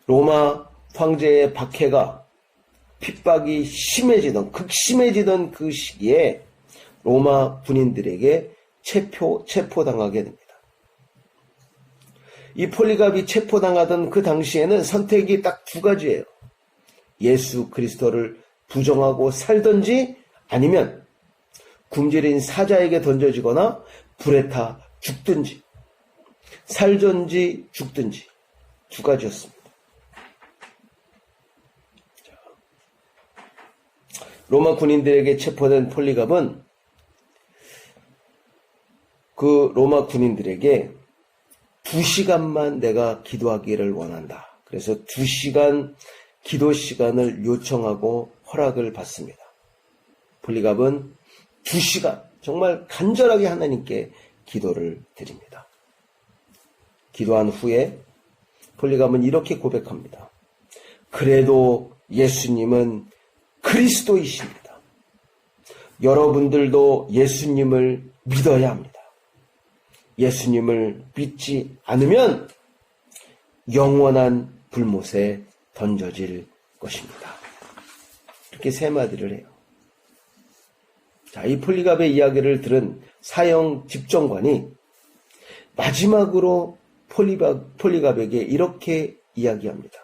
로마 황제의 박해가 핍박이 극심해지던 그 시기에 로마 군인들에게 체포당하게 됩니다. 이 폴리갑이 체포당하던 그 당시에는 선택이 딱 두 가지예요. 예수 그리스도를 부정하고 살든지 아니면 굶주린 사자에게 던져지거나 불에 타 죽든지, 살든지 죽든지 두 가지였습니다. 로마 군인들에게 체포된 폴리갑은 그 로마 군인들에게 2시간만 내가 기도하기를 원한다. 그래서 2시간 기도 시간을 요청하고 허락을 받습니다. 폴리갑은 2시간 정말 간절하게 하나님께 기도를 드립니다. 기도한 후에 폴리갑은 이렇게 고백합니다. 그래도 예수님은 그리스도이십니다. 여러분들도 예수님을 믿어야 합니다. 예수님을 믿지 않으면 영원한 불못에 던져질 것입니다. 이렇게 세 마디를 해요. 자, 이 폴리갑의 이야기를 들은 사형 집정관이 마지막으로 폴리갑에게 이렇게 이야기합니다.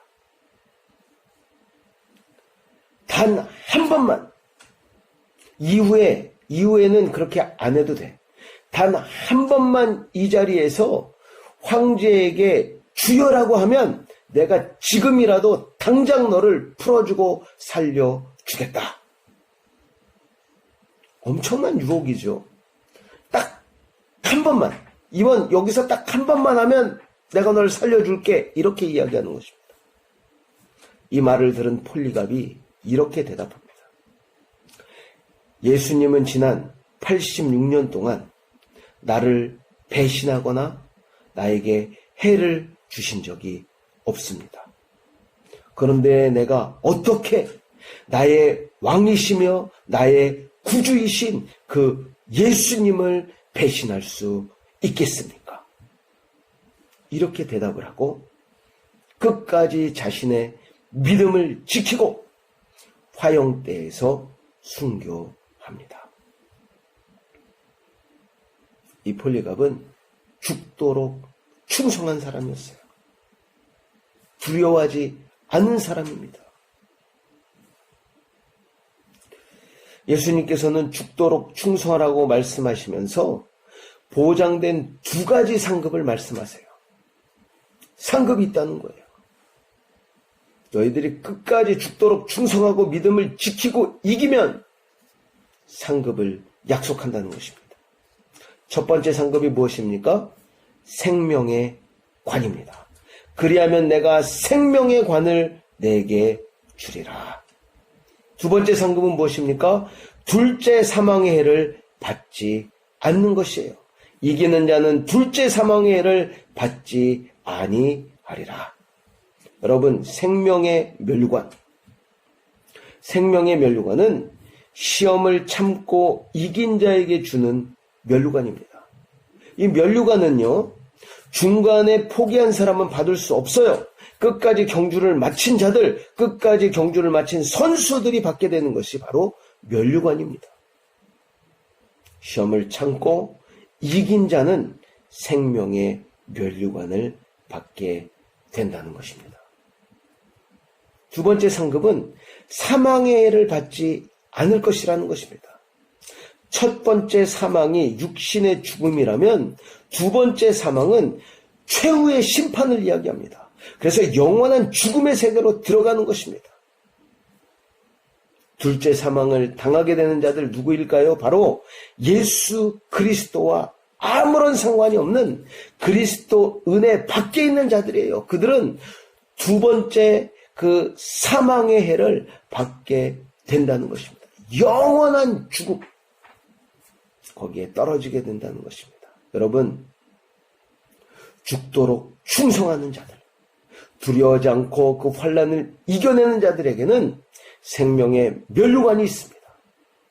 단 한 번만, 이후에는 그렇게 안 해도 돼. 단 한 번만 이 자리에서 황제에게 주여라고 하면 내가 지금이라도 당장 너를 풀어주고 살려주겠다. 엄청난 유혹이죠. 딱 한 번만, 이번 여기서 딱 한 번만 하면 내가 너를 살려줄게, 이렇게 이야기하는 것입니다. 이 말을 들은 폴리갑이 이렇게 대답합니다. 예수님은 지난 86년 동안 나를 배신하거나 나에게 해를 주신 적이 없습니다. 그런데 내가 어떻게 나의 왕이시며 나의 구주이신 그 예수님을 배신할 수 있겠습니까? 이렇게 대답을 하고 끝까지 자신의 믿음을 지키고 화형대에서 순교합니다. 이 폴리갑은 죽도록 충성한 사람이었어요. 두려워하지 않는 사람입니다. 예수님께서는 죽도록 충성하라고 말씀하시면서 보장된 두 가지 상급을 말씀하세요. 상급이 있다는 거예요. 너희들이 끝까지 죽도록 충성하고 믿음을 지키고 이기면 상급을 약속한다는 것입니다. 첫 번째 상급이 무엇입니까? 생명의 관입니다. 그리하면 내가 생명의 관을 내게 주리라. 두 번째 상급은 무엇입니까? 둘째 사망의 해를 받지 않는 것이에요. 이기는 자는 둘째 사망의 해를 받지 아니하리라. 여러분, 생명의 면류관은 시험을 참고 이긴 자에게 주는 면류관입니다. 이 면류관은요, 중간에 포기한 사람은 받을 수 없어요. 끝까지 경주를 마친 자들, 끝까지 경주를 마친 선수들이 받게 되는 것이 바로 면류관입니다. 시험을 참고 이긴 자는 생명의 면류관을 받게 된다는 것입니다. 두 번째 상급은 사망의 해를 받지 않을 것이라는 것입니다. 첫 번째 사망이 육신의 죽음이라면 두 번째 사망은 최후의 심판을 이야기합니다. 그래서 영원한 죽음의 세계로 들어가는 것입니다. 둘째 사망을 당하게 되는 자들 누구일까요? 바로 예수 그리스도와 아무런 상관이 없는 그리스도 은혜 밖에 있는 자들이에요. 그들은 두 번째 그 사망의 해를 받게 된다는 것입니다. 영원한 죽음, 거기에 떨어지게 된다는 것입니다. 여러분, 죽도록 충성하는 자들, 두려워하지 않고 그 환난을 이겨내는 자들에게는 생명의 면류관이 있습니다.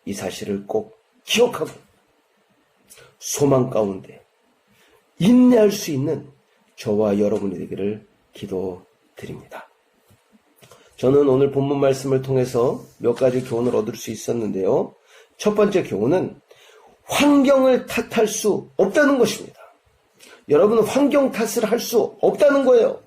이 사실을 꼭 기억하고 소망 가운데 인내할 수 있는 저와 여러분이 되기를 기도드립니다. 저는 오늘 본문 말씀을 통해서 몇 가지 교훈을 얻을 수 있었는데요. 첫 번째 교훈은 환경을 탓할 수 없다는 것입니다. 여러분은 환경 탓을 할 수 없다는 거예요.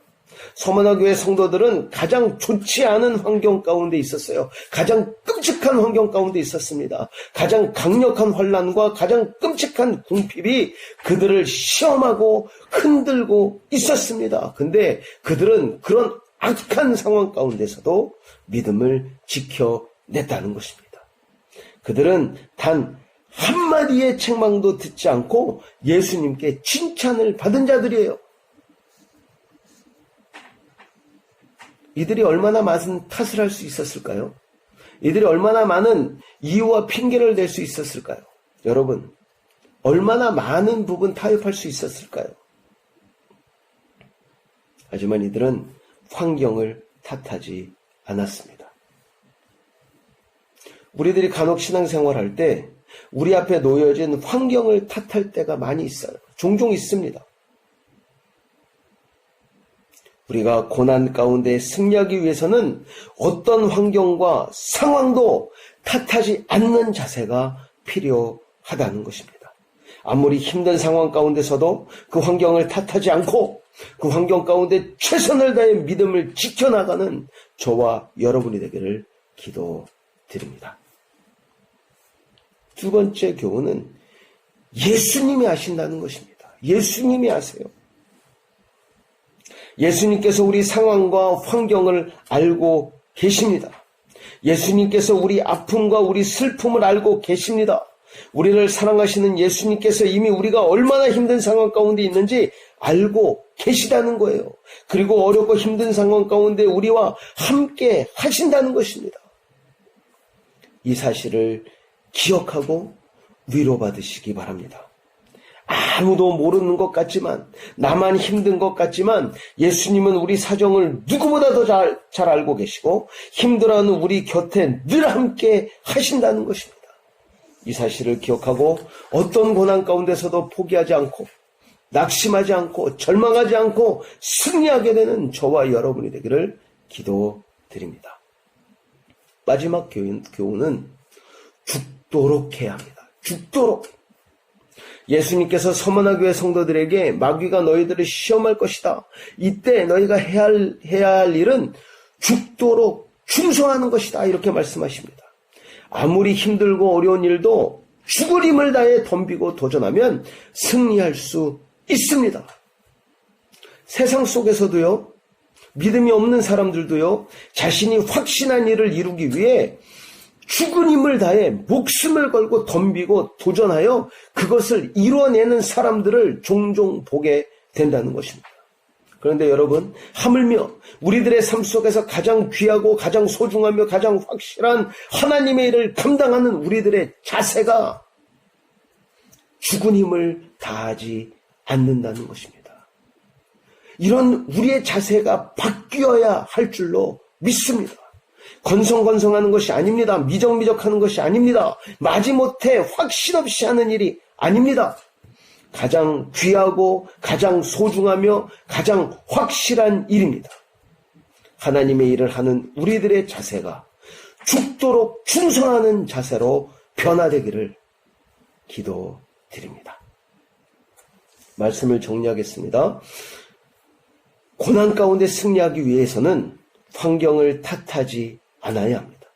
서머나교회 성도들은 가장 좋지 않은 환경 가운데 있었어요. 가장 끔찍한 환경 가운데 있었습니다. 가장 강력한 환난과 가장 끔찍한 궁핍이 그들을 시험하고 흔들고 있었습니다. 근데 그들은 그런 악한 상황 가운데서도 믿음을 지켜냈다는 것입니다. 그들은 단 한마디의 책망도 듣지 않고 예수님께 칭찬을 받은 자들이에요. 이들이 얼마나 많은 탓을 할 수 있었을까요? 이들이 얼마나 많은 이유와 핑계를 댈 수 있었을까요? 여러분, 얼마나 많은 부분 타협할 수 있었을까요? 하지만 이들은 환경을 탓하지 않았습니다. 우리들이 간혹 신앙생활할 때 우리 앞에 놓여진 환경을 탓할 때가 많이 있어요. 종종 있습니다. 우리가 고난 가운데 승리하기 위해서는 어떤 환경과 상황도 탓하지 않는 자세가 필요하다는 것입니다. 아무리 힘든 상황 가운데서도 그 환경을 탓하지 않고 그 환경 가운데 최선을 다해 믿음을 지켜나가는 저와 여러분이 되기를 기도드립니다. 두 번째 교훈은 예수님이 아신다는 것입니다. 예수님이 아세요. 예수님께서 우리 상황과 환경을 알고 계십니다. 예수님께서 우리 아픔과 우리 슬픔을 알고 계십니다. 우리를 사랑하시는 예수님께서 이미 우리가 얼마나 힘든 상황 가운데 있는지 알고 계시다는 거예요. 그리고 어렵고 힘든 상황 가운데 우리와 함께 하신다는 것입니다. 이 사실을 기억하고 위로받으시기 바랍니다. 아무도 모르는 것 같지만, 나만 힘든 것 같지만 예수님은 우리 사정을 누구보다 더 잘 알고 계시고 힘들어하는 우리 곁에 늘 함께 하신다는 것입니다. 이 사실을 기억하고 어떤 고난 가운데서도 포기하지 않고 낙심하지 않고 절망하지 않고 승리하게 되는 저와 여러분이 되기를 기도드립니다. 마지막 교훈은 죽도록 해야 합니다. 죽도록. 예수님께서 서머나교회 성도들에게 마귀가 너희들을 시험할 것이다. 이때 너희가 해야 할 일은 죽도록 충성하는 것이다. 이렇게 말씀하십니다. 아무리 힘들고 어려운 일도 죽을 힘을 다해 덤비고 도전하면 승리할 수 있습니다. 세상 속에서도요, 믿음이 없는 사람들도요, 자신이 확신한 일을 이루기 위해 죽은 힘을 다해 목숨을 걸고 덤비고 도전하여 그것을 이뤄내는 사람들을 종종 보게 된다는 것입니다. 그런데 여러분, 하물며 우리들의 삶 속에서 가장 귀하고 가장 소중하며 가장 확실한 하나님의 일을 감당하는 우리들의 자세가 죽은 힘을 다하지 않는다는 것입니다. 이런 우리의 자세가 바뀌어야 할 줄로 믿습니다. 건성건성하는 것이 아닙니다. 미적미적하는 것이 아닙니다. 마지못해 확신 없이 하는 일이 아닙니다. 가장 귀하고 가장 소중하며 가장 확실한 일입니다. 하나님의 일을 하는 우리들의 자세가 죽도록 충성하는 자세로 변화되기를 기도드립니다. 말씀을 정리하겠습니다. 고난 가운데 승리하기 위해서는 환경을 탓하지 않아야 합니다.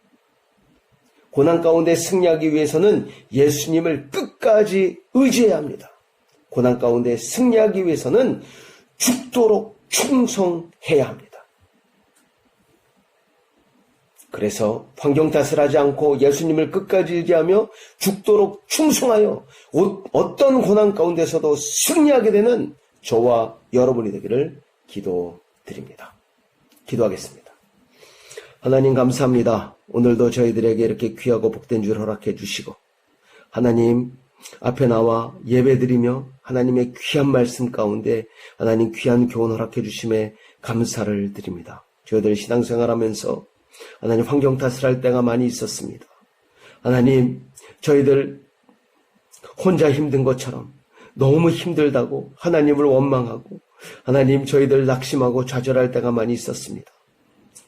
고난 가운데 승리하기 위해서는 예수님을 끝까지 의지해야 합니다. 고난 가운데 승리하기 위해서는 죽도록 충성해야 합니다. 그래서 환경 탓을 하지 않고 예수님을 끝까지 의지하며 죽도록 충성하여 어떤 고난 가운데서도 승리하게 되는 저와 여러분이 되기를 기도드립니다. 기도하겠습니다. 하나님 감사합니다. 오늘도 저희들에게 이렇게 귀하고 복된 줄 허락해 주시고 하나님 앞에 나와 예배드리며 하나님의 귀한 말씀 가운데 하나님 귀한 교훈 허락해 주심에 감사를 드립니다. 저희들 신앙생활하면서 하나님 환경 탓을 할 때가 많이 있었습니다. 하나님 저희들 혼자 힘든 것처럼 너무 힘들다고 하나님을 원망하고 하나님 저희들 낙심하고 좌절할 때가 많이 있었습니다.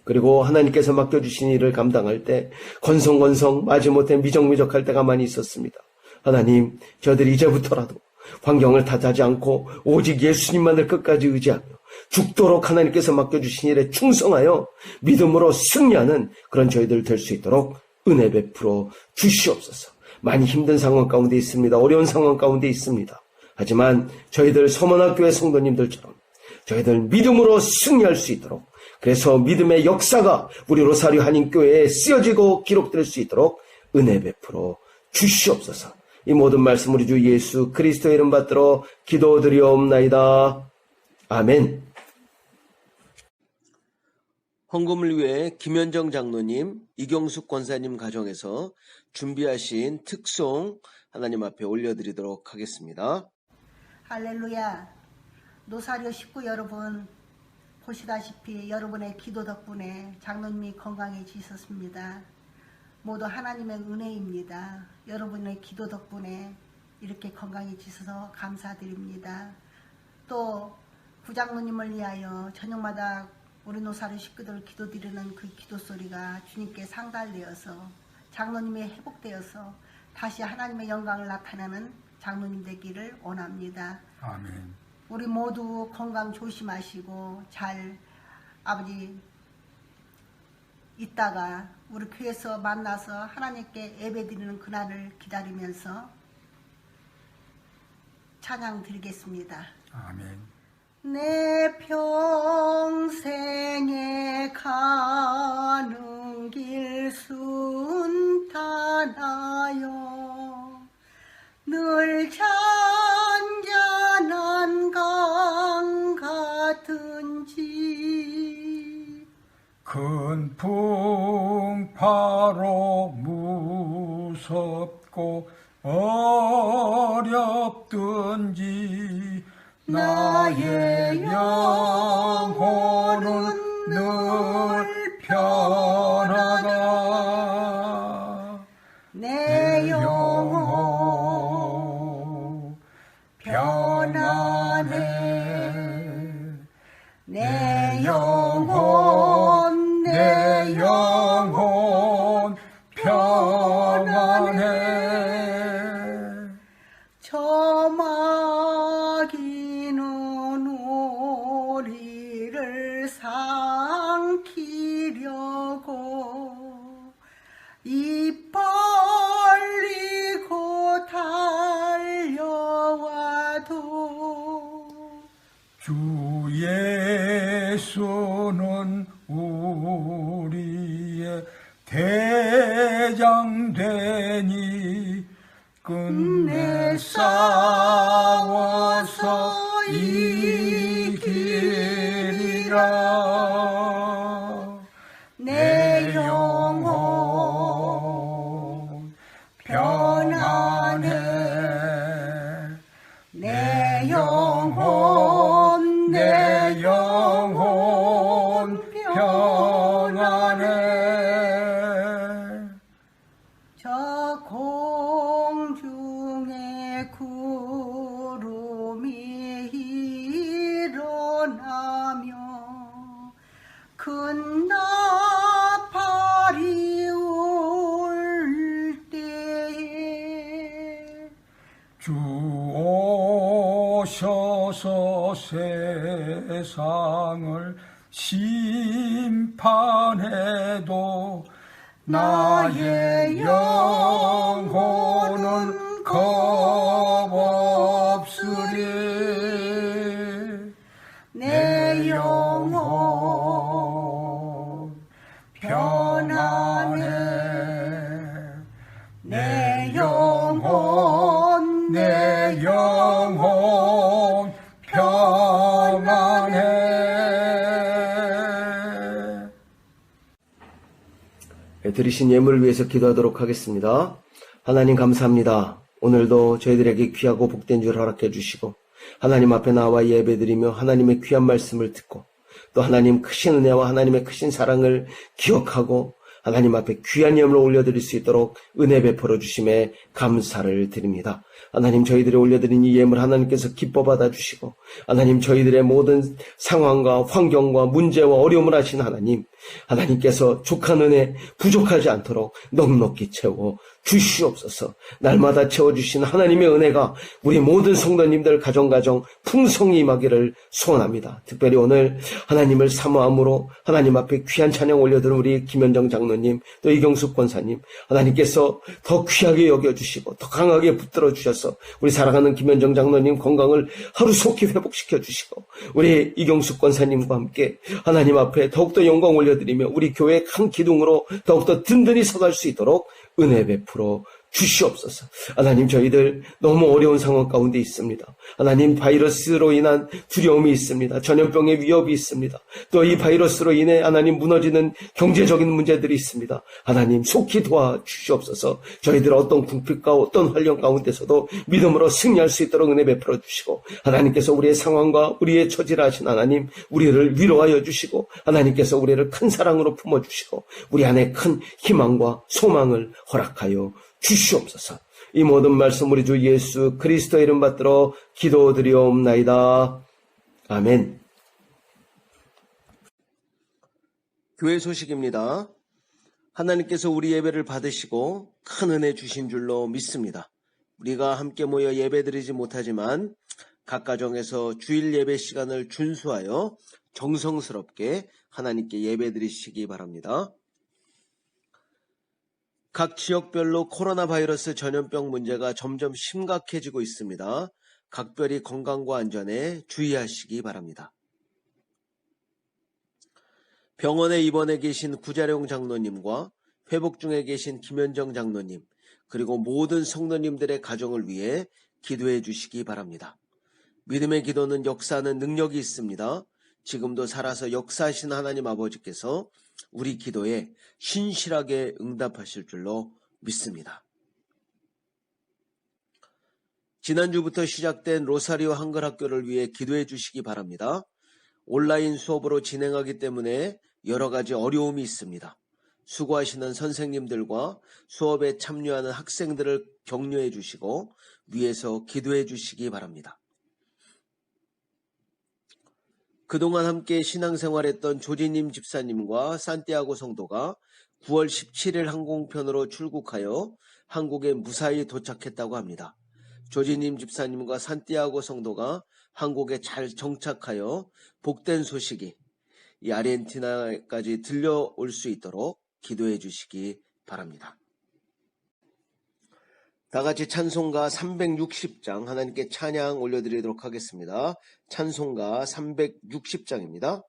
그리고 하나님께서 맡겨주신 일을 감당할 때 건성건성 마지못해 미적미적할 때가 많이 있었습니다. 하나님, 저희들이 이제부터라도 환경을 탓하지 않고 오직 예수님만을 끝까지 의지하며 죽도록 하나님께서 맡겨주신 일에 충성하여 믿음으로 승리하는 그런 저희들 될 수 있도록 은혜 베풀어 주시옵소서. 많이 힘든 상황 가운데 있습니다. 어려운 상황 가운데 있습니다. 하지만 저희들 서문학교의 성도님들처럼 저희들 믿음으로 승리할 수 있도록, 그래서 믿음의 역사가 우리 로사리오 한인교회에 쓰여지고 기록될 수 있도록 은혜 베풀어 주시옵소서. 이 모든 말씀 우리 주 예수 그리스도의 이름 받들어 기도드리옵나이다. 아멘. 헌금을 위해 김현정 장로님, 이경숙 권사님 가정에서 준비하신 특송 하나님 앞에 올려드리도록 하겠습니다. 할렐루야. 노사리오 식구 여러분, 보시다시피 여러분의 기도 덕분에 장로님이 건강해지셨습니다. 모두 하나님의 은혜입니다. 여러분의 기도 덕분에 이렇게 건강해지셔서 감사드립니다. 또 부장로님을 위하여 저녁마다 우리 노사리오 식구들 기도드리는 그 기도 소리가 주님께 상달되어서 장로님이 회복되어서 다시 하나님의 영광을 나타내는 장로님 되기를 원합니다. 아멘. 우리 모두 건강 조심하시고 잘 아버지 있다가 우리 교회에서 만나서 하나님께 예배드리는 그날을 기다리면서 찬양 드리겠습니다. 아멘. 내 평생에 가는 길 순탄하여 늘 잔잔한 강 같은지 큰 풍파로 무섭고 어렵든지 나의 영혼은 늘 편하다. 내 영혼 편안해. 내 영혼 내 영혼 편안해. 저마귀는 우리를 삼키려고 입 벌리고 달려와도 주 예수는 우리의 대장 되니 끝내 싸워서 이기리라. 내 영혼 편안해. 내 영혼 내 영혼 편안해. 저 공중에 구름이 일어나며 큰 나팔이 울 때에 주 오셔서 세상을 심판해도 나의 영혼은 겁없으리. 내 영혼 편안해. 내 영혼 내 영혼 편안해. 드리신 예물을 위해서 기도하도록 하겠습니다. 하나님 감사합니다. 오늘도 저희들에게 귀하고 복된 줄 허락해 주시고 하나님 앞에 나와 예배드리며 하나님의 귀한 말씀을 듣고 또 하나님 크신 은혜와 하나님의 크신 사랑을 기억하고 하나님 앞에 귀한 예물을 올려드릴 수 있도록 은혜 베풀어 주심에 감사를 드립니다. 하나님, 저희들이 올려드린 이 예물 하나님께서 기뻐 받아주시고, 하나님, 저희들의 모든 상황과 환경과 문제와 어려움을 아신 하나님께서 족한 은혜 부족하지 않도록 넉넉히 채워 주시옵소서. 날마다 채워주신 하나님의 은혜가 우리 모든 성도님들 가정 풍성히 임하기를 소원합니다. 특별히 오늘 하나님을 사모함으로 하나님 앞에 귀한 찬양 올려드린 우리 김현정 장로님, 또 이경숙 권사님, 하나님께서 더 귀하게 여겨주시고 더 강하게 붙들어 주셔서 우리 사랑하는 김현정 장로님 건강을 하루속히 회복시켜 주시고, 우리 이경숙 권사님과 함께 하나님 앞에 더욱더 영광 올려드리며 우리 교회 한 기둥으로 더욱더 든든히 서갈 수 있도록 은혜 베풀어 주시옵소서. 하나님, 저희들 너무 어려운 상황 가운데 있습니다. 하나님, 바이러스로 인한 두려움이 있습니다. 전염병의 위협이 있습니다. 또 이 바이러스로 인해 하나님 무너지는 경제적인 문제들이 있습니다. 하나님, 속히 도와주시옵소서. 저희들 어떤 궁핍과 어떤 환경 가운데서도 믿음으로 승리할 수 있도록 은혜 베풀어 주시고, 하나님께서 우리의 상황과 우리의 처지를 아신 하나님, 우리를 위로하여 주시고, 하나님께서 우리를 큰 사랑으로 품어주시고 우리 안에 큰 희망과 소망을 허락하여 주시옵소서. 이 모든 말씀 우리 주 예수 그리스도의 이름 받들어 기도드리옵나이다. 아멘. 교회 소식입니다. 하나님께서 우리 예배를 받으시고 큰 은혜 주신 줄로 믿습니다. 우리가 함께 모여 예배드리지 못하지만 각 가정에서 주일 예배 시간을 준수하여 정성스럽게 하나님께 예배드리시기 바랍니다. 각 지역별로 코로나 바이러스 전염병 문제가 점점 심각해지고 있습니다. 각별히 건강과 안전에 주의하시기 바랍니다. 병원에 입원해 계신 구자룡 장로님과 회복 중에 계신 김현정 장로님, 그리고 모든 성도님들의 가정을 위해 기도해 주시기 바랍니다. 믿음의 기도는 역사하는 능력이 있습니다. 지금도 살아서 역사하신 하나님 아버지께서 우리 기도에 신실하게 응답하실 줄로 믿습니다. 지난주부터 시작된 로사리오 한글학교를 위해 기도해 주시기 바랍니다. 온라인 수업으로 진행하기 때문에 여러 가지 어려움이 있습니다. 수고하시는 선생님들과 수업에 참여하는 학생들을 격려해 주시고 위에서 기도해 주시기 바랍니다. 그동안 함께 신앙생활했던 조지님 집사님과 산티아고 성도가 9월 17일 항공편으로 출국하여 한국에 무사히 도착했다고 합니다. 조지님 집사님과 산티아고 성도가 한국에 잘 정착하여 복된 소식이 이 아르헨티나까지 들려올 수 있도록 기도해 주시기 바랍니다. 다 같이 찬송가 360장 하나님께 찬양 올려드리도록 하겠습니다. 찬송가 360장입니다.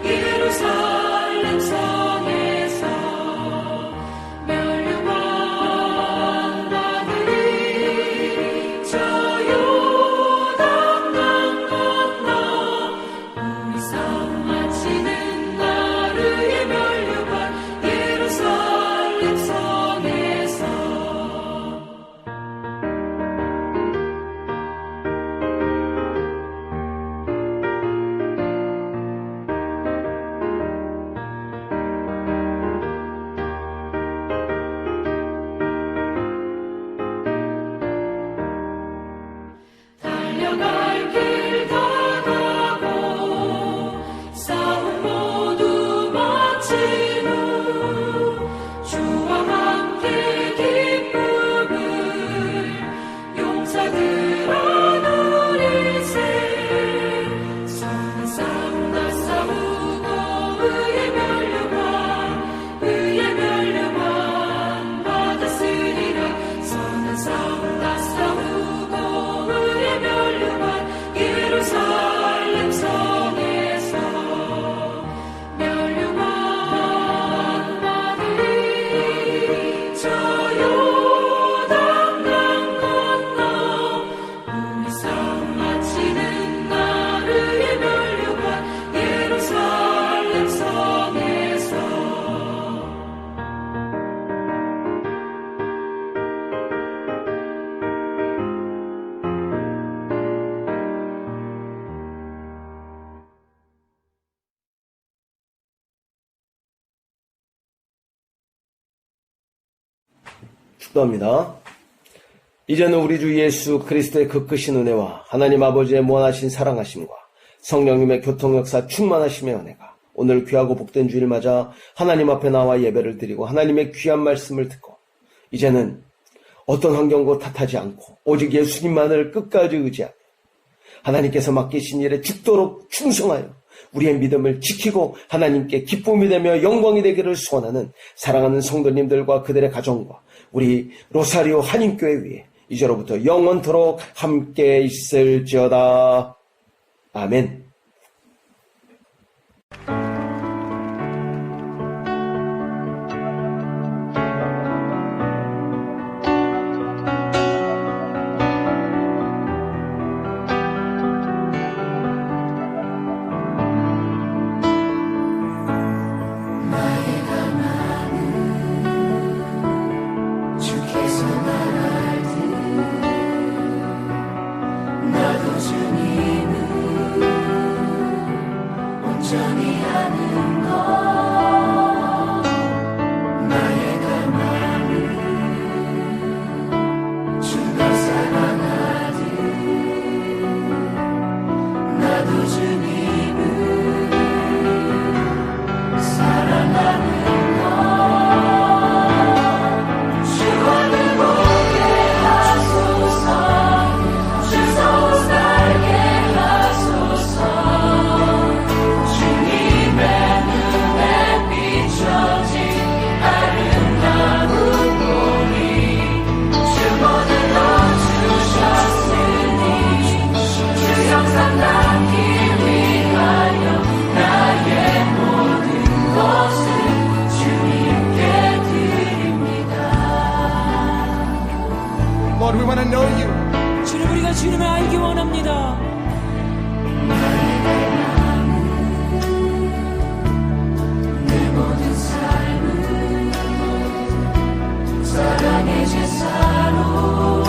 예루살렘 성에서 멸류관 싸움 마치는 나르의 멸류관 예루살렘 성에서 달려갈 길 다 가고 싸움 모두 마친 후 주와 함께 기쁨을 용사들아 누리세 선한 싸움 다 싸우고 의의 멸류관 받았으리라 선한 싸움 다 싸우고 의의 멸류관 예루살렘 성에서 멸류관 받으리 저 요단강 건너 우리 싸움 마치는 나르의 멸류관 예루살렘 성에서 축도합니다. 이제는 우리 주 예수 그리스도의 그 크신 은혜와 하나님 아버지의 무한하신 사랑하심과 성령님의 교통역사 충만하심의 은혜가 오늘 귀하고 복된 주일 맞아 하나님 앞에 나와 예배를 드리고 하나님의 귀한 말씀을 듣고 이제는 어떤 환경도 탓하지 않고 오직 예수님만을 끝까지 의지하며 하나님께서 맡기신 일에 죽도록 충성하여 우리의 믿음을 지키고 하나님께 기쁨이 되며 영광이 되기를 소원하는 사랑하는 성도님들과 그들의 가정과 우리 로사리오 한인교회 위에 이제로부터 영원토록 함께 있을지어다. 아멘. Lord, we want to know you. 주님 우리가 주님을 알기 원합니다. 내 모든 삶을 사랑의 제사로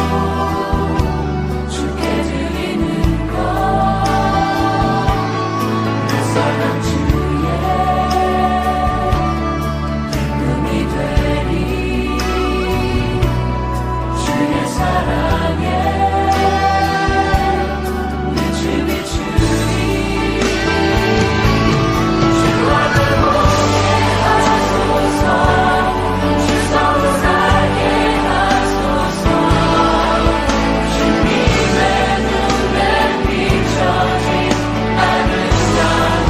주께 드리는 것 내 사랑 주의 기쁨이 되리 주의 사랑에 빛을 비추리 주와 함께 하소서 주 서로 살게 하소서 주님의 눈에 비춰진 아름다운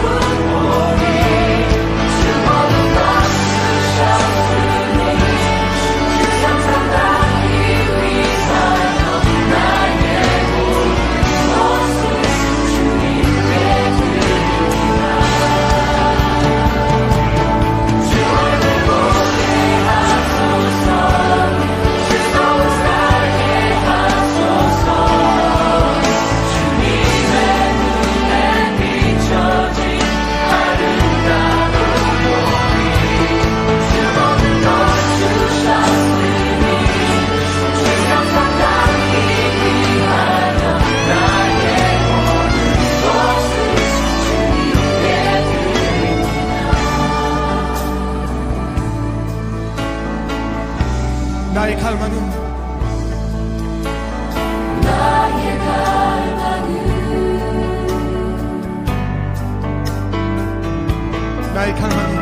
나의 갈망이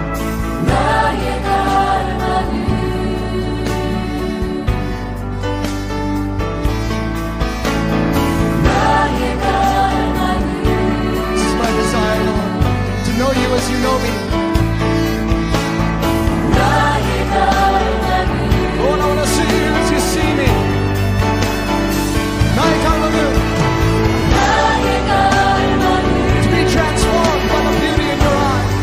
나의 갈망은 나의 갈망은 This is my desire, Lord, to know you as you know me. 나의 갈망은 Lord, I want to see you as you see me. 나의 갈망은 나의 갈망은 to be transformed by the beauty in your eyes.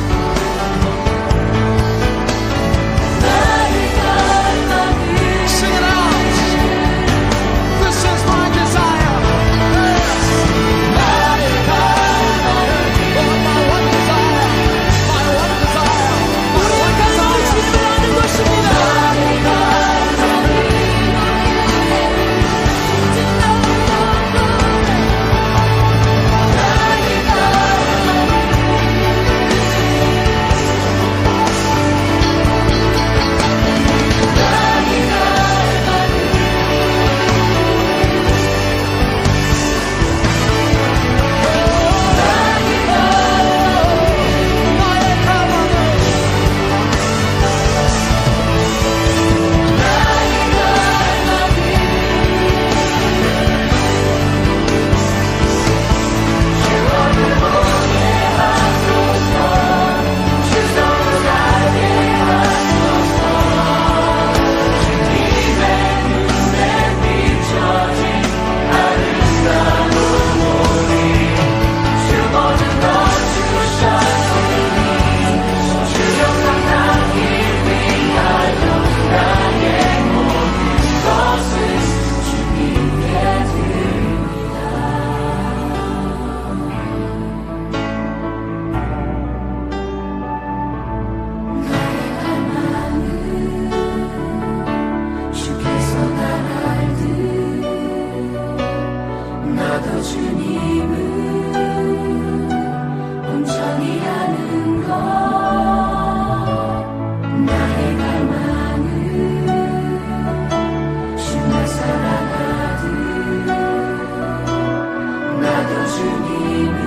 나의 갈망은 Sing it out. This is my desire. Yes. 나의 갈망은 Lord, my one desire. My one desire. My one desire. 주님을 아는 것입니다. 나의 갈망은 나의 주께서 날 알듯 나도 주님을 온전히 아는 것 나의 갈망은 주만 사랑하듯 나도 주님을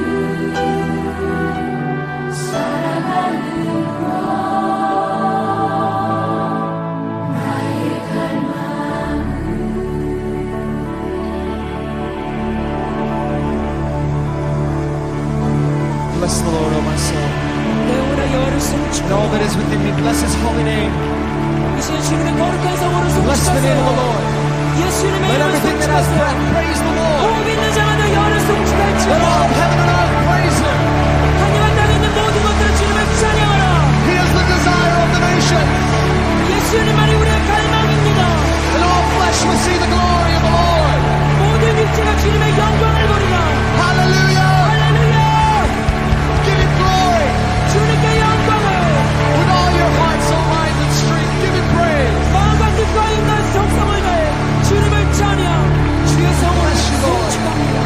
사랑하는 것 나의 갈망은 Bless the Lord, O my soul, 내 영혼아 여호와를 and 송축하라. all that is within me. Bless His holy name. 이 시간 주님의 거룩한 성으로 Bless the name of the 송축하세요. Lord. 예수님의 Let 이름을 everything that has 송축하세요. breath praise the Lord. 호흡 있는 자마다 여호와를 Let all 송축할지어다. of heaven and earth praise Him. 하늘과 땅에 있는 모든 것들을 주님을 찬양하라. He is the desire of the nation, 예수님만이 우리의 갈망입니다. and all flesh will see the glory of the Lord. 모든 육체가 주님의 영광을 보리라. Hallelujah! 할렐루야. Give Him glory 주님께 영광을 with all your heart, soul, mind, and strength. Give Him praise. 마음과 뜻과 인간 정성을 다해 주님을 찬양. 주의 성을 Bless you, Lord. 송축합니다.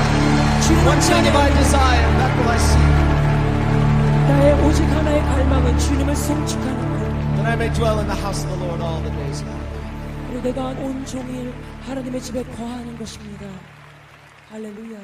주님을 One thing have I 찬양. desired, that will I seek, 나의 오직 하나의 갈망은 주님을 송축하는 것. that I may dwell in the house of the Lord all the days of my life. 그리고 내가 온 종일 하나님의 집에 거하는 것입니다. 할렐루야.